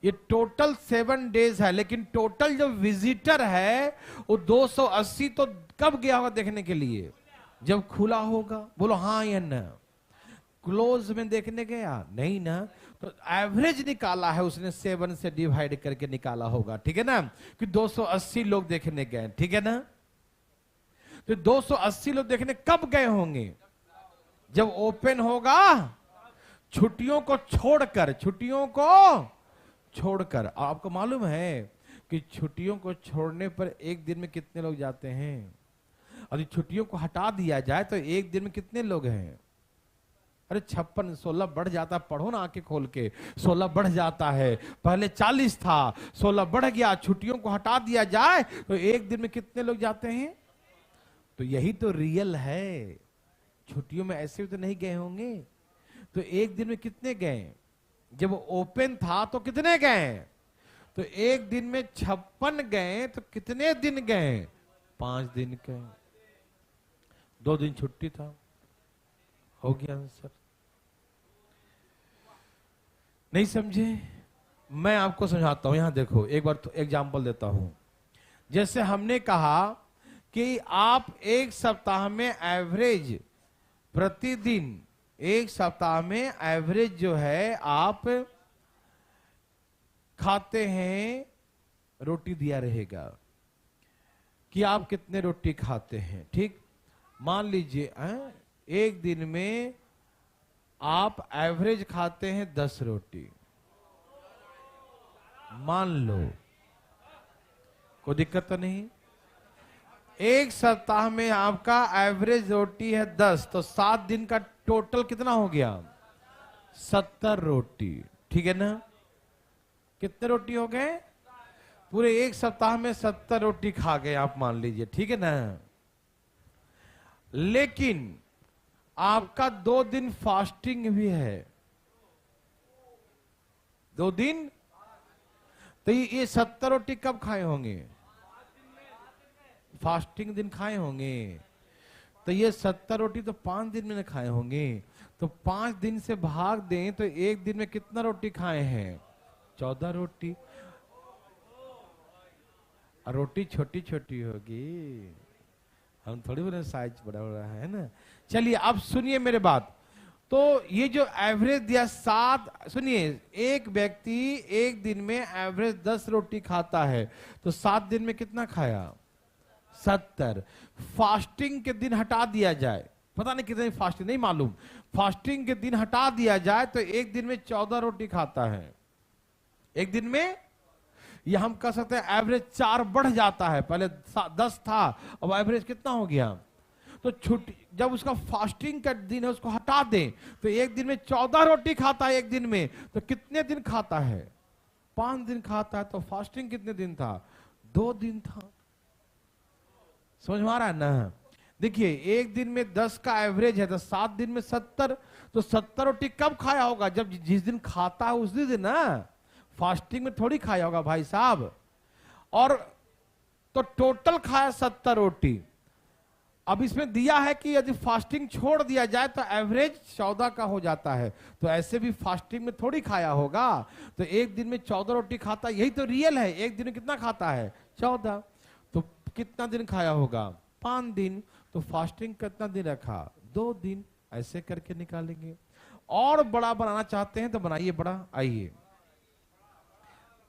ये टोटल 7 डेज है, लेकिन टोटल जो विजिटर है वो 280 तो कब गया होगा देखने के लिए? जब खुला होगा। बोलो हाँ या ना। क्लोज में देखने गया नहीं ना। तो एवरेज निकाला है उसने, 7 से डिवाइड करके निकाला होगा, ठीक है ना, कि 280 लोग देखने गए, ठीक है ना। तो 280 लोग देखने कब गए होंगे? जब ओपन होगा, छुट्टियों को छोड़कर, छुट्टियों को छोड़कर। आपको मालूम है कि छुट्टियों को छोड़ने पर एक दिन में कितने लोग जाते हैं? और छुट्टियों को हटा दिया जाए तो एक दिन में कितने लोग हैं? अरे 56, 16 बढ़ जाता। पढ़ो ना आंखें खोल के, 16 बढ़ जाता है। पहले 40 था, 16 बढ़ गया। छुट्टियों को हटा दिया जाए तो एक दिन में कितने लोग जाते हैं? तो यही तो रियल है। छुट्टियों में ऐसे भी तो नहीं गए होंगे। तो एक दिन में कितने गए? जब ओपन था तो कितने गए? तो एक दिन में 56 गए, तो कितने दिन गए? 5 दिन गए। 2 दिन छुट्टी था। हो गया आंसर। नहीं समझे? मैं आपको समझाता हूं, यहां देखो एक बार तो एग्जाम्पल देता हूं। जैसे हमने कहा कि आप एक सप्ताह में एवरेज प्रतिदिन, एक सप्ताह में एवरेज जो है आप खाते हैं, रोटी दिया रहेगा कि आप कितने रोटी खाते हैं। ठीक, मान लीजिए एक दिन में आप एवरेज खाते हैं 10 रोटी, मान लो, कोई दिक्कत तो नहीं। एक सप्ताह में आपका एवरेज रोटी है 10, तो 7 दिन का टोटल कितना हो गया? 70 रोटी। ठीक है ना? कितने रोटी हो गए? पूरे एक सप्ताह में 70 रोटी खा गए आप, मान लीजिए। ठीक है ना? लेकिन आपका 2 दिन फास्टिंग भी है, 2 दिन, तो ये 70 रोटी कब खाए होंगे? फास्टिंग दिन खाए होंगे। तो ये 70 रोटी तो 5 दिन में खाए होंगे। तो 5 दिन से भाग दें तो एक दिन में कितना रोटी खाए हैं? 14 रोटी। और रोटी छोटी छोटी होगी, हम थोड़ी बोले साइज बड़ा बड़ा है ना। चलिए अब सुनिए मेरे बात। तो ये जो एवरेज दिया 7, सुनिए, एक व्यक्ति एक दिन में एवरेज 10 रोटी खाता है, तो 7 दिन में कितना खाया? 70। फास्टिंग के दिन हटा दिया जाए, पता नहीं कितने फास्टिंग नहीं मालूम, फास्टिंग के दिन हटा दिया जाए तो एक दिन में 14 रोटी खाता है। एक दिन में ये हम कह सकते हैं एवरेज 4 बढ़ जाता है। पहले 10 था, अब एवरेज कितना हो गया? तो छुट्टी, जब उसका फास्टिंग का दिन है उसको हटा दें तो एक दिन में 14 रोटी खाता है। एक दिन में तो कितने दिन खाता है? 5 दिन खाता है। तो फास्टिंग कितने दिन था? 2 दिन था। समझ में आ रहा है ना? देखिए एक दिन में 10 का एवरेज है तो 7 दिन में 70, तो 70 रोटी कब खाया होगा? जब जिस दिन खाता है उस दिन ना, फास्टिंग में थोड़ी खाया होगा भाई साहब। और तो टोटल खाया 70 रोटी। अब इसमें दिया है कि यदि फास्टिंग छोड़ दिया जाए तो एवरेज 14 का हो जाता है। तो ऐसे भी फास्टिंग में थोड़ी खाया होगा। तो एक दिन में 14 रोटी खाता है, यही तो रियल है। एक दिन में कितना खाता है? 14। तो कितना दिन खाया होगा? 5 दिन। तो फास्टिंग कितना दिन रखा? 2 दिन। ऐसे करके निकालेंगे। और बड़ा बनाना चाहते हैं तो बनाइए बड़ा। आइए,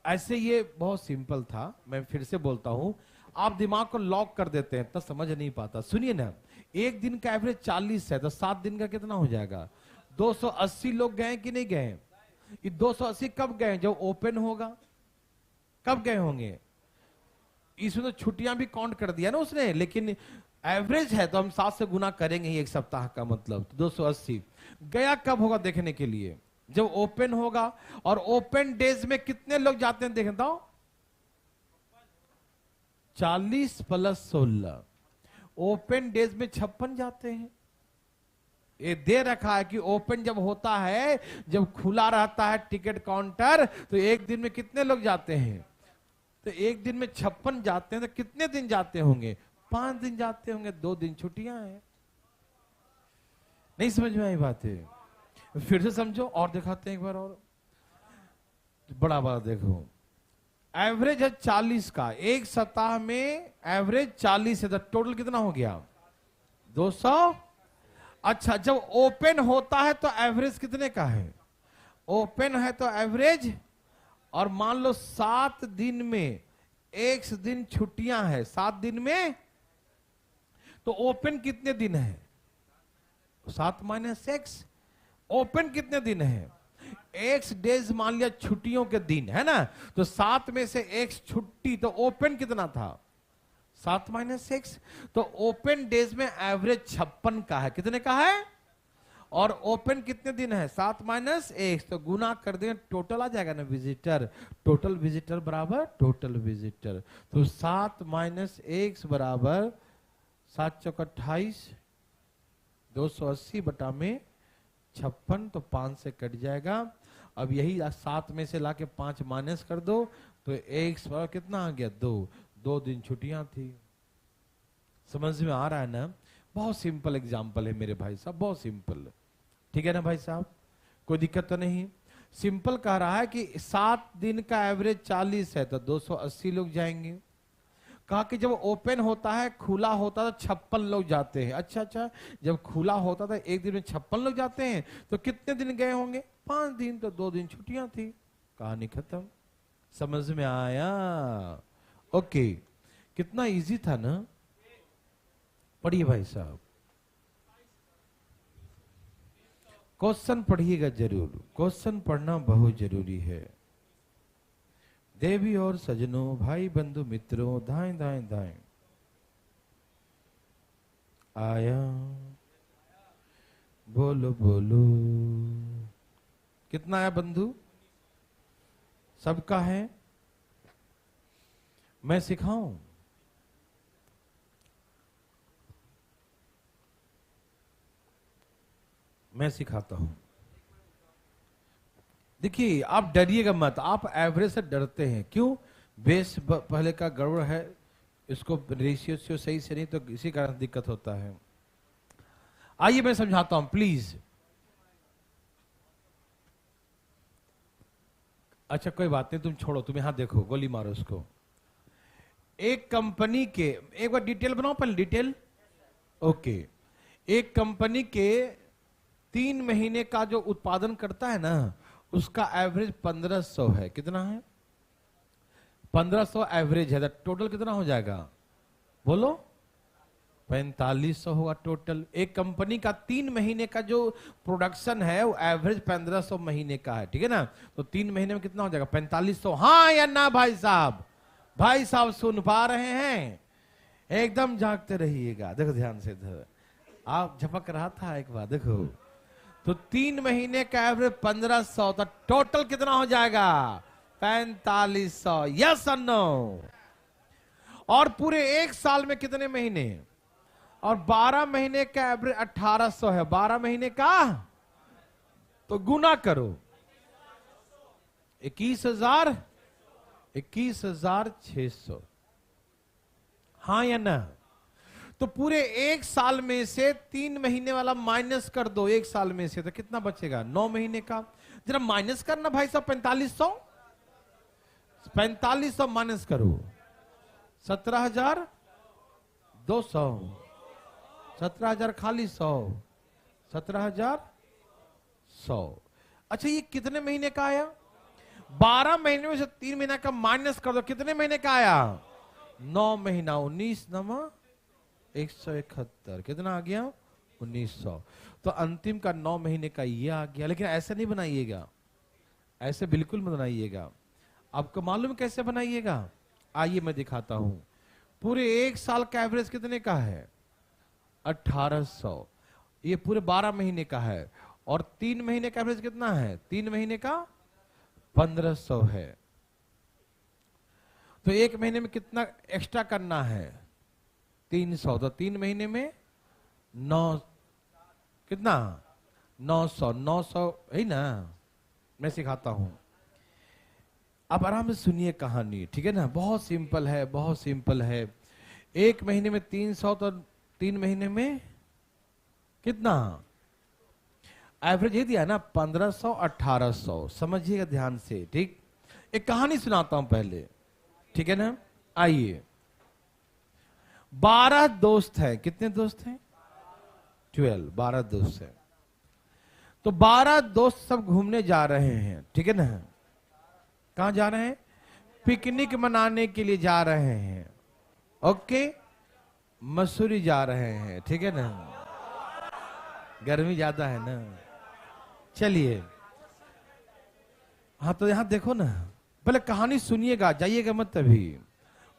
ऐसे ये बहुत सिंपल था। मैं फिर से बोलता हूं, आप दिमाग को लॉक कर देते हैं तो समझ नहीं पाता। सुनिए ना, एक दिन का एवरेज 40 है तो 7 दिन का कितना हो जाएगा? 280 लोग गए कि नहीं गए? ये 280 कब गए? जब ओपन होगा। कब गए होंगे? इसमें तो छुट्टियां भी काउंट कर दिया ना उसने, लेकिन एवरेज है तो हम 7 से गुना करेंगे ही, एक सप्ताह का मतलब 280 गया। कब होगा देखने के लिए? जब ओपन होगा। और ओपन डेज में कितने लोग जाते हैं देखता हूं? 40 + 16, ओपन डेज में 56 जाते हैं। ये दे रखा है कि ओपन जब होता है, जब खुला रहता है टिकट काउंटर, तो एक दिन में कितने लोग जाते हैं? तो एक दिन में 56 जाते हैं। तो कितने दिन जाते होंगे? 5 दिन जाते होंगे। 2 दिन छुट्टियां हैं। नहीं समझ में आई बात है? फिर से समझो और दिखाते हैं एक बार और। बड़ा बड़ा देखो, एवरेज है 40 का, एक सप्ताह में एवरेज 40 है, तो टोटल कितना हो गया? 200। अच्छा, जब ओपन होता है तो एवरेज कितने का है? ओपन है तो एवरेज, और मान लो 7 दिन में 1 दिन छुट्टियां है, 7 दिन में, तो ओपन कितने दिन है? 7 - 6। ओपन कितने दिन है? एक्स डेज मान लिया छुट्टियों के दिन है ना, तो 7 में से एक्स छुट्टी, तो ओपन कितना था? 7 - 6। तो ओपन डेज में एवरेज 56 का है। कितने का है? और ओपन कितने दिन है? 7 - 1, तो गुना कर दें, टोटल आ जाएगा ना विजिटर। टोटल विजिटर बराबर टोटल विजिटर। तो 7 - 1 बराबर 7 × 4 = 28, 280 बटा में 56, तो 5 से कट जाएगा। अब यही 7 में से लाके 5 माइनस कर दो, तो 1 बराबर कितना आ गया? 2। 2 दिन छुट्टियां थी। समझ में आ रहा है ना? बहुत सिंपल एग्जाम्पल है मेरे भाई साहब, बहुत सिंपल। ठीक है ना भाई साहब? कोई दिक्कत तो नहीं? सिंपल कह रहा है कि 7 दिन का एवरेज 40 है तो 280 लोग जाएंगे। कहा कि जब ओपन होता है, खुला होता है, तो 56 लोग जाते हैं। अच्छा अच्छा, जब खुला होता था एक दिन में 56 लोग जाते हैं तो कितने दिन गए होंगे? 5 दिन, तो 2 दिन छुट्टियां थी। कहानी खत्म। समझ में आया? ओके, कितना इजी था ना। पढ़िए भाई साहब, क्वेश्चन पढ़िएगा जरूर, क्वेश्चन पढ़ना बहुत जरूरी है। देवी और सजनों, भाई बंधु मित्रों, दाएं दाएं दाएं। आया, बोलो बोलो। कितना आया बंधु? सबका है? मैं सिखाऊं? मैं सिखाता हूं। देखिए, आप डरिएगा मत। आप एवरेज से डरते हैं क्यों? बेस पहले का गड़बड़ है, इसको रेशियो सही से नहीं, तो इसी कारण दिक्कत होता है। आइए मैं समझाता हूं प्लीज। अच्छा कोई बात नहीं, तुम छोड़ो, तुम यहां देखो, गोली मारो उसको। एक कंपनी के, एक बार डिटेल बनाओ पहले, डिटेल। ओके, एक कंपनी के 3 महीने का जो उत्पादन करता है ना, उसका एवरेज 1500 है। कितना है? 1500 एवरेज है। टोटल कितना हो जाएगा? बोलो। 4500 होगा टोटल। एक कंपनी का 3 महीने का जो प्रोडक्शन है वो एवरेज 1500 महीने का है, ठीक है ना? तो 3 महीने में कितना हो जाएगा? 4500। हाँ या ना भाई साहब? भाई साहब सुन पा रहे हैं? एकदम जागते रहिएगा। देखो ध्यान से, आप झपक रहा था एक बार, देखो। तो 3 महीने का एवरेज 1500, तो टोटल कितना हो जाएगा? 4500। यस और नो? और पूरे एक साल में कितने महीने? और 12 महीने का एवरेज 1800 है। 12 महीने का तो गुना करो, 21,000, 21,600। हाँ या ना? तो पूरे एक साल में से 3 महीने वाला माइनस कर दो एक साल में से, तो कितना बचेगा? 9 महीने का। जरा माइनस करना भाई साहब। 4500, 4500 माइनस करो। 17,200, 17,000 खाली 100, 17,100। अच्छा ये कितने महीने का आया? 12 महीने में से 3 महीने का माइनस कर दो, कितने महीने का आया? 9 महीना। 19 नमा 171, कितना आ गया? 1900। तो अंतिम का 9 महीने का ये आ गया। लेकिन ऐसे नहीं बनाइएगा, ऐसे बिल्कुल मत बनाइएगा। आपको मालूम कैसे बनाइएगा? आइए मैं दिखाता हूं। पूरे एक साल का एवरेज कितने का है? 1800। ये पूरे 12 महीने का है। और 3 महीने का एवरेज कितना है? 3 महीने का 1500 है। तो एक महीने में कितना एक्स्ट्रा करना है? 300। तो 3 महीने में 9, कितना? 900। 900 है ना? मैं सिखाता हूं, आप आराम से सुनिए कहानी, ठीक है ना? बहुत सिंपल है, बहुत सिंपल है। एक महीने में 300, तो 3 महीने में कितना? एवरेज ये दिया ना 1500, 1800। समझिएगा ध्यान से, ठीक? एक कहानी सुनाता हूं पहले, ठीक है ना? आइए। 12 दोस्त हैं। कितने दोस्त हैं? 12, 12 दोस्त हैं। तो 12 दोस्त सब घूमने जा रहे हैं, ठीक है ना? कहां जा रहे हैं? पिकनिक मनाने के लिए जा रहे हैं। ओके, मसूरी जा रहे हैं, ठीक है ना? गर्मी ज्यादा है ना। चलिए, हाँ तो यहां देखो ना, पहले कहानी सुनिएगा, जाइएगा मत अभी।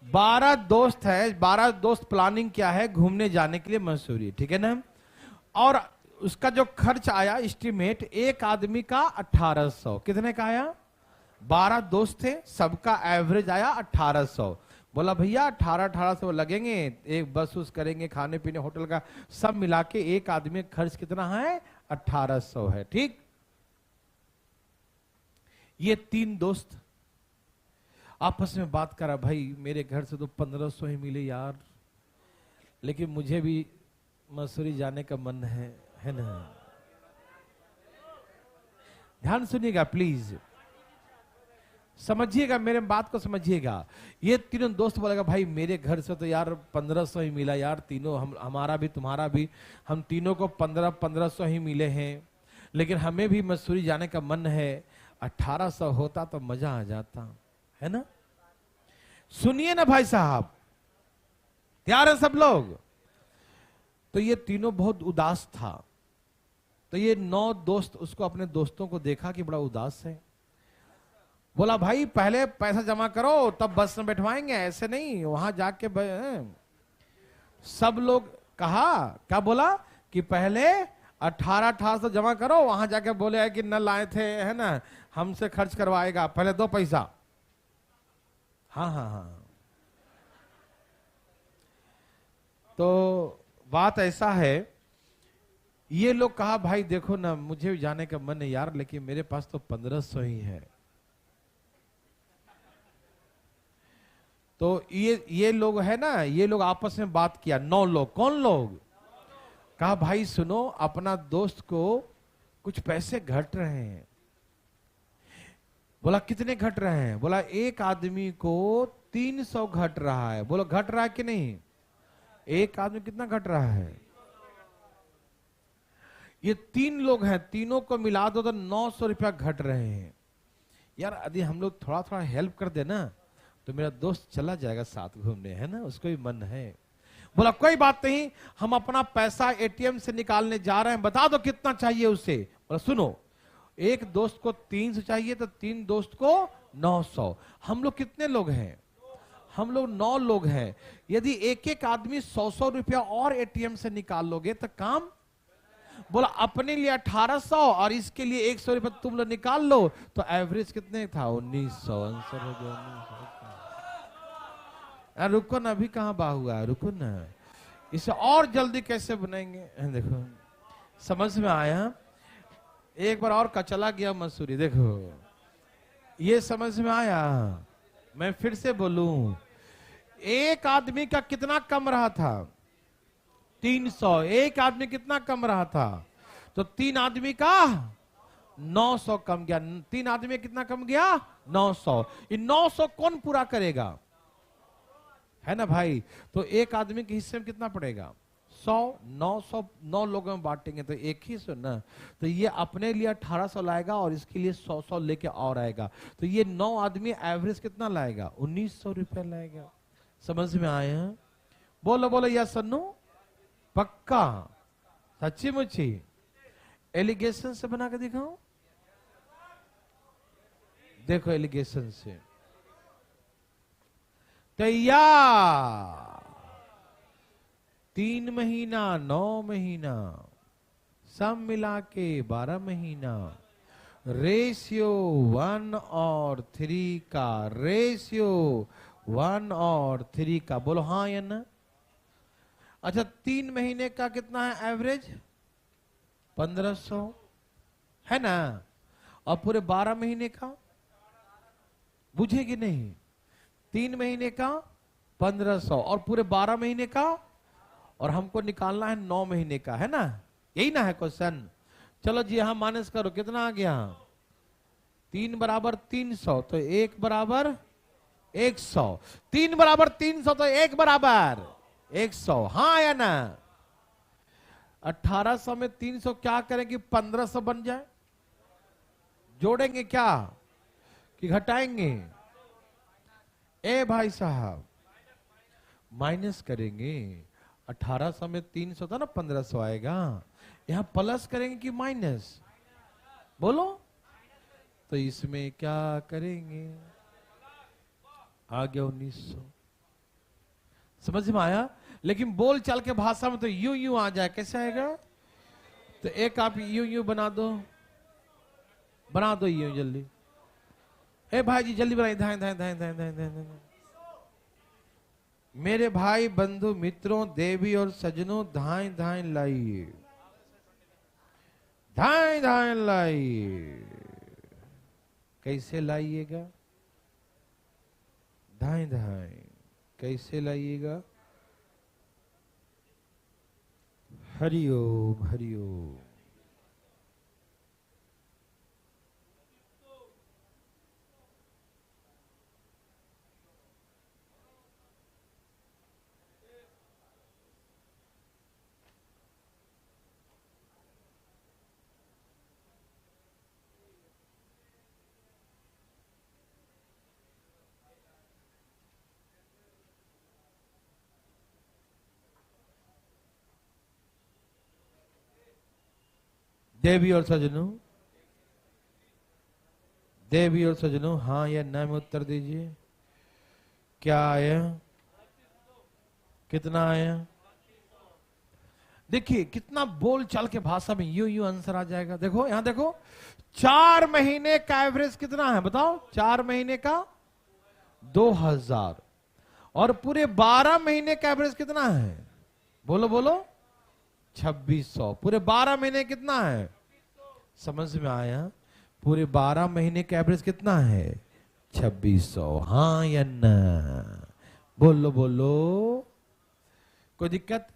12 दोस्त है, 12 दोस्त प्लानिंग क्या है? घूमने जाने के लिए मसूरी, ठीक है ना? और उसका जो खर्च आया एस्टिमेट, एक आदमी का 1800। कितने का आया? 12 दोस्त थे, सबका एवरेज आया 1800। बोला भैया 1800 लगेंगे, एक बस उस करेंगे, खाने पीने होटल का सब मिला के एक आदमी का खर्च कितना है? 1800 है, ठीक? ये 3 दोस्त आपस में बात करा, भाई मेरे घर से तो 1500 ही मिले यार, लेकिन मुझे भी मसूरी जाने का मन है ना? ध्यान सुनिएगा प्लीज, समझिएगा, मेरे बात को समझिएगा। ये तीनों दोस्त बोलेगा भाई मेरे घर से तो यार 1500 ही मिला यार, तीनों हमारा भी तुम्हारा भी, हम तीनों को 1500 ही मिले हैं, लेकिन हमें भी मसूरी जाने का मन है, 1800 होता तो मजा आ जाता है ना। सुनिए ना भाई साहब, तैयार है सब लोग। तो ये तीनों बहुत उदास था, तो ये 9 दोस्त उसको अपने दोस्तों को देखा कि बड़ा उदास है, बोला भाई पहले पैसा जमा करो तब बस में बैठवाएंगे, ऐसे नहीं वहां जाके सब लोग कहा, क्या बोला कि पहले 1800 जमा करो, वहां जाके बोले है कि न लाए थे है ना, हमसे खर्च करवाएगा, पहले दो पैसा। हाँ हाँ हाँ। तो बात ऐसा है, ये लोग कहा भाई देखो ना मुझे जाने का मन है यार, लेकिन मेरे पास तो 1500 ही है। तो ये लोग है ना, ये लोग आपस में बात किया, 9 लोग। कौन लोग? कहा भाई सुनो, अपना दोस्त को कुछ पैसे घट रहे हैं। बोला कितने घट रहे हैं? बोला एक आदमी को 300 घट रहा है। बोलो घट रहा है कि नहीं? एक आदमी कितना घट रहा है? ये 3 लोग हैं, तीनों को मिला दो तो 900 रुपया घट रहे हैं। यार यदि हम लोग थोड़ा थोड़ा हेल्प कर देना तो मेरा दोस्त चला जाएगा साथ घूमने, है ना, उसको भी मन है। बोला कोई बात नहीं, हम अपना पैसा एटीएम से निकालने जा रहे हैं, बता दो कितना चाहिए उसे। बोला सुनो, एक दोस्त को 300 चाहिए तो 3 दोस्त को 900। हम लोग कितने लोग हैं? हम लोग 9 लोग हैं। यदि एक एक आदमी 100 रुपया और एटीएम से निकाल लोगे तो काम। बोला अपने लिए 1800 और इसके लिए 100 रुपया तुम लोग निकाल लो, तो एवरेज कितने था? 1900। आंसर हो गया 1900। रुको ना, अभी कहां बा हुआ, रुको ना, इसे और जल्दी कैसे बनाएंगे। देखो समझ में आया? एक बार और चला गया मसूरी, देखो ये समझ में आया? मैं फिर से बोलूं, एक आदमी का कितना कम रहा था? 300। एक आदमी कितना कम रहा था? तो 3 आदमी का 900 कम गया। 3 आदमी कितना कम गया? 900। ये 900 कौन पूरा करेगा, है ना भाई? तो एक आदमी के हिस्से में कितना पड़ेगा? 100। 900 9 लोगों में बांटेंगे तो एक ही सौ ना, तो ये अपने लिए 1800 लाएगा और इसके लिए 100 लेके और आएगा, तो ये 9 आदमी एवरेज कितना लाएगा? 1900 रुपया लाएगा। समझ में आया? बोलो बोलो या सन्नू, पक्का, सच्ची मुच्ची? एलिगेशन से बना के दिखाओ, देखो एलिगेशन से। तैयार। 3 महीना, 9 महीना, सब मिला के 12 महीना। रेशियो 1 और 3 का, रेशियो 1 और 3 का। बोलो हाँ या ना? अच्छा 3 महीने का कितना है एवरेज? 1500 है ना, और पूरे 12 महीने का बुझेगी नहीं? 3 महीने का 1500 और पूरे 12 महीने का, और हमको निकालना है 9 महीने का, है ना? यही ना है क्वेश्चन? चलो जी यहां माइनस करो, कितना आ गया? 3 बराबर 300 तो 1 बराबर 100। 3 बराबर 300 तो 1 बराबर 100, हाँ या ना? 1800 में 300 क्या करेंगे? 1500 बन जाए। जोड़ेंगे क्या कि घटाएंगे? ए भाई साहब माइनस करेंगे। 1800 में 300 था ना, 1500 आएगा। यहां प्लस करेंगे कि माइनस? बोलो। तो इसमें क्या करेंगे? आ गया 1900। समझ में आया? लेकिन बोल चाल के भाषा में तो यूं यूं आ जाए, कैसे आएगा? तो एक आप यूं यूं बना दो, बना दो यूं जल्दी। ए भाई जी जल्दी बनाइए, धाए धाए धाए धाए धाए धाए धाए। मेरे भाई बंधु मित्रों देवी और सजनों, धाए धाए लाइए, धाए धाए लाइए। कैसे लाइएगा? धाए धाए कैसे लाइएगा? हरिओम हरिओम। देवी और सजनों, देवी और सजनों, हाँ या ना में उत्तर दीजिए। क्या आया? कितना आया? देखिए कितना बोल चाल के भाषा में यू आंसर आ जाएगा। देखो यहां देखो, 4 महीने का एवरेज कितना है बताओ? 4 महीने का 2000 और पूरे 12 महीने का एवरेज कितना है? बोलो बोलो। 2600। पूरे 12 महीने कितना है? समझ में आया? पूरे 12 महीने का एवरेज कितना है? 2600। हाँ या ना? बोलो बोलो। कोई दिक्कत?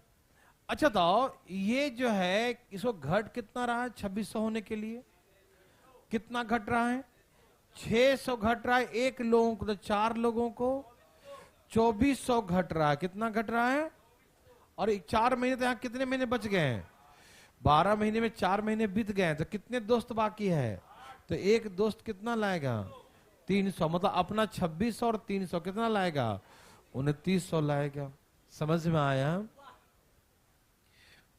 अच्छा तो ये जो है इसको घट कितना रहा है 2600 होने के लिए? कितना घट रहा है? 600 घट रहा है एक लोगों को, तो 4 लोगों को 2400 घट रहा है। कितना घट रहा है? और 4 महीने तो यहां कितने महीने बच गए हैं? 12 महीने में 4 महीने बीत गए हैं, तो कितने दोस्त बाकी है? तो एक दोस्त कितना लाएगा? 300। मतलब अपना 2600 और 300 कितना लाएगा? 2900 लाएगा। समझ में आया?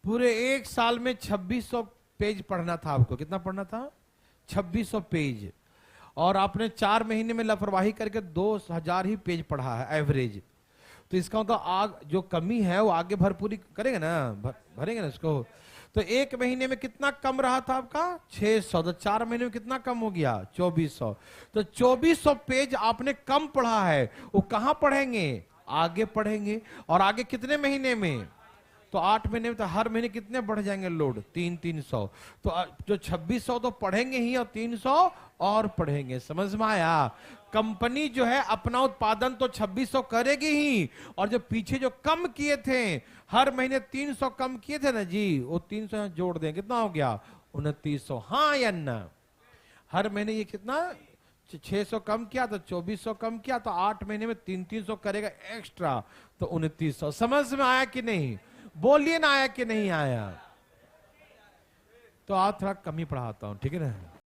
पूरे एक साल में 2600 पेज पढ़ना था आपको। कितना पढ़ना था? 2600 पेज। और आपने 4 महीने में लापरवाही करके 2000 ही पेज पढ़ा है एवरेज। तो इसका मतलब जो कमी है वो आगे भरपूरी करेंगे ना, भरेंगे ना इसको। तो एक महीने में कितना कम रहा था आपका? 600। तो 4 महीने में कितना कम हो गया? 2400। तो 2400 पेज आपने कम पढ़ा है, वो कहां पढ़ेंगे? आगे पढ़ेंगे। और आगे कितने महीने में? तो 8 महीने में। तो हर महीने कितने बढ़ जाएंगे लोड? 300। तो जो 2600 तो पढ़ेंगे ही और 300 और पढ़ेंगे। समझ में आया? कंपनी जो है अपना उत्पादन तो 2600 करेगी ही, और जो पीछे जो कम किए थे हर महीने 300 कम किए थे ना जी, वो 300 यहां जोड़ दें। कितना हो गया? 2900। हाँ या ना? हर महीने ये कितना 600 कम किया तो 2400 कम किया, तो 8 महीने में 300 करेगा एक्स्ट्रा, तो 2900। समझ में आया कि नहीं? बोलिए ना, आया कि नहीं आया? तो आप थोड़ा कम ही पढ़ाता हूं, ठीक है ना?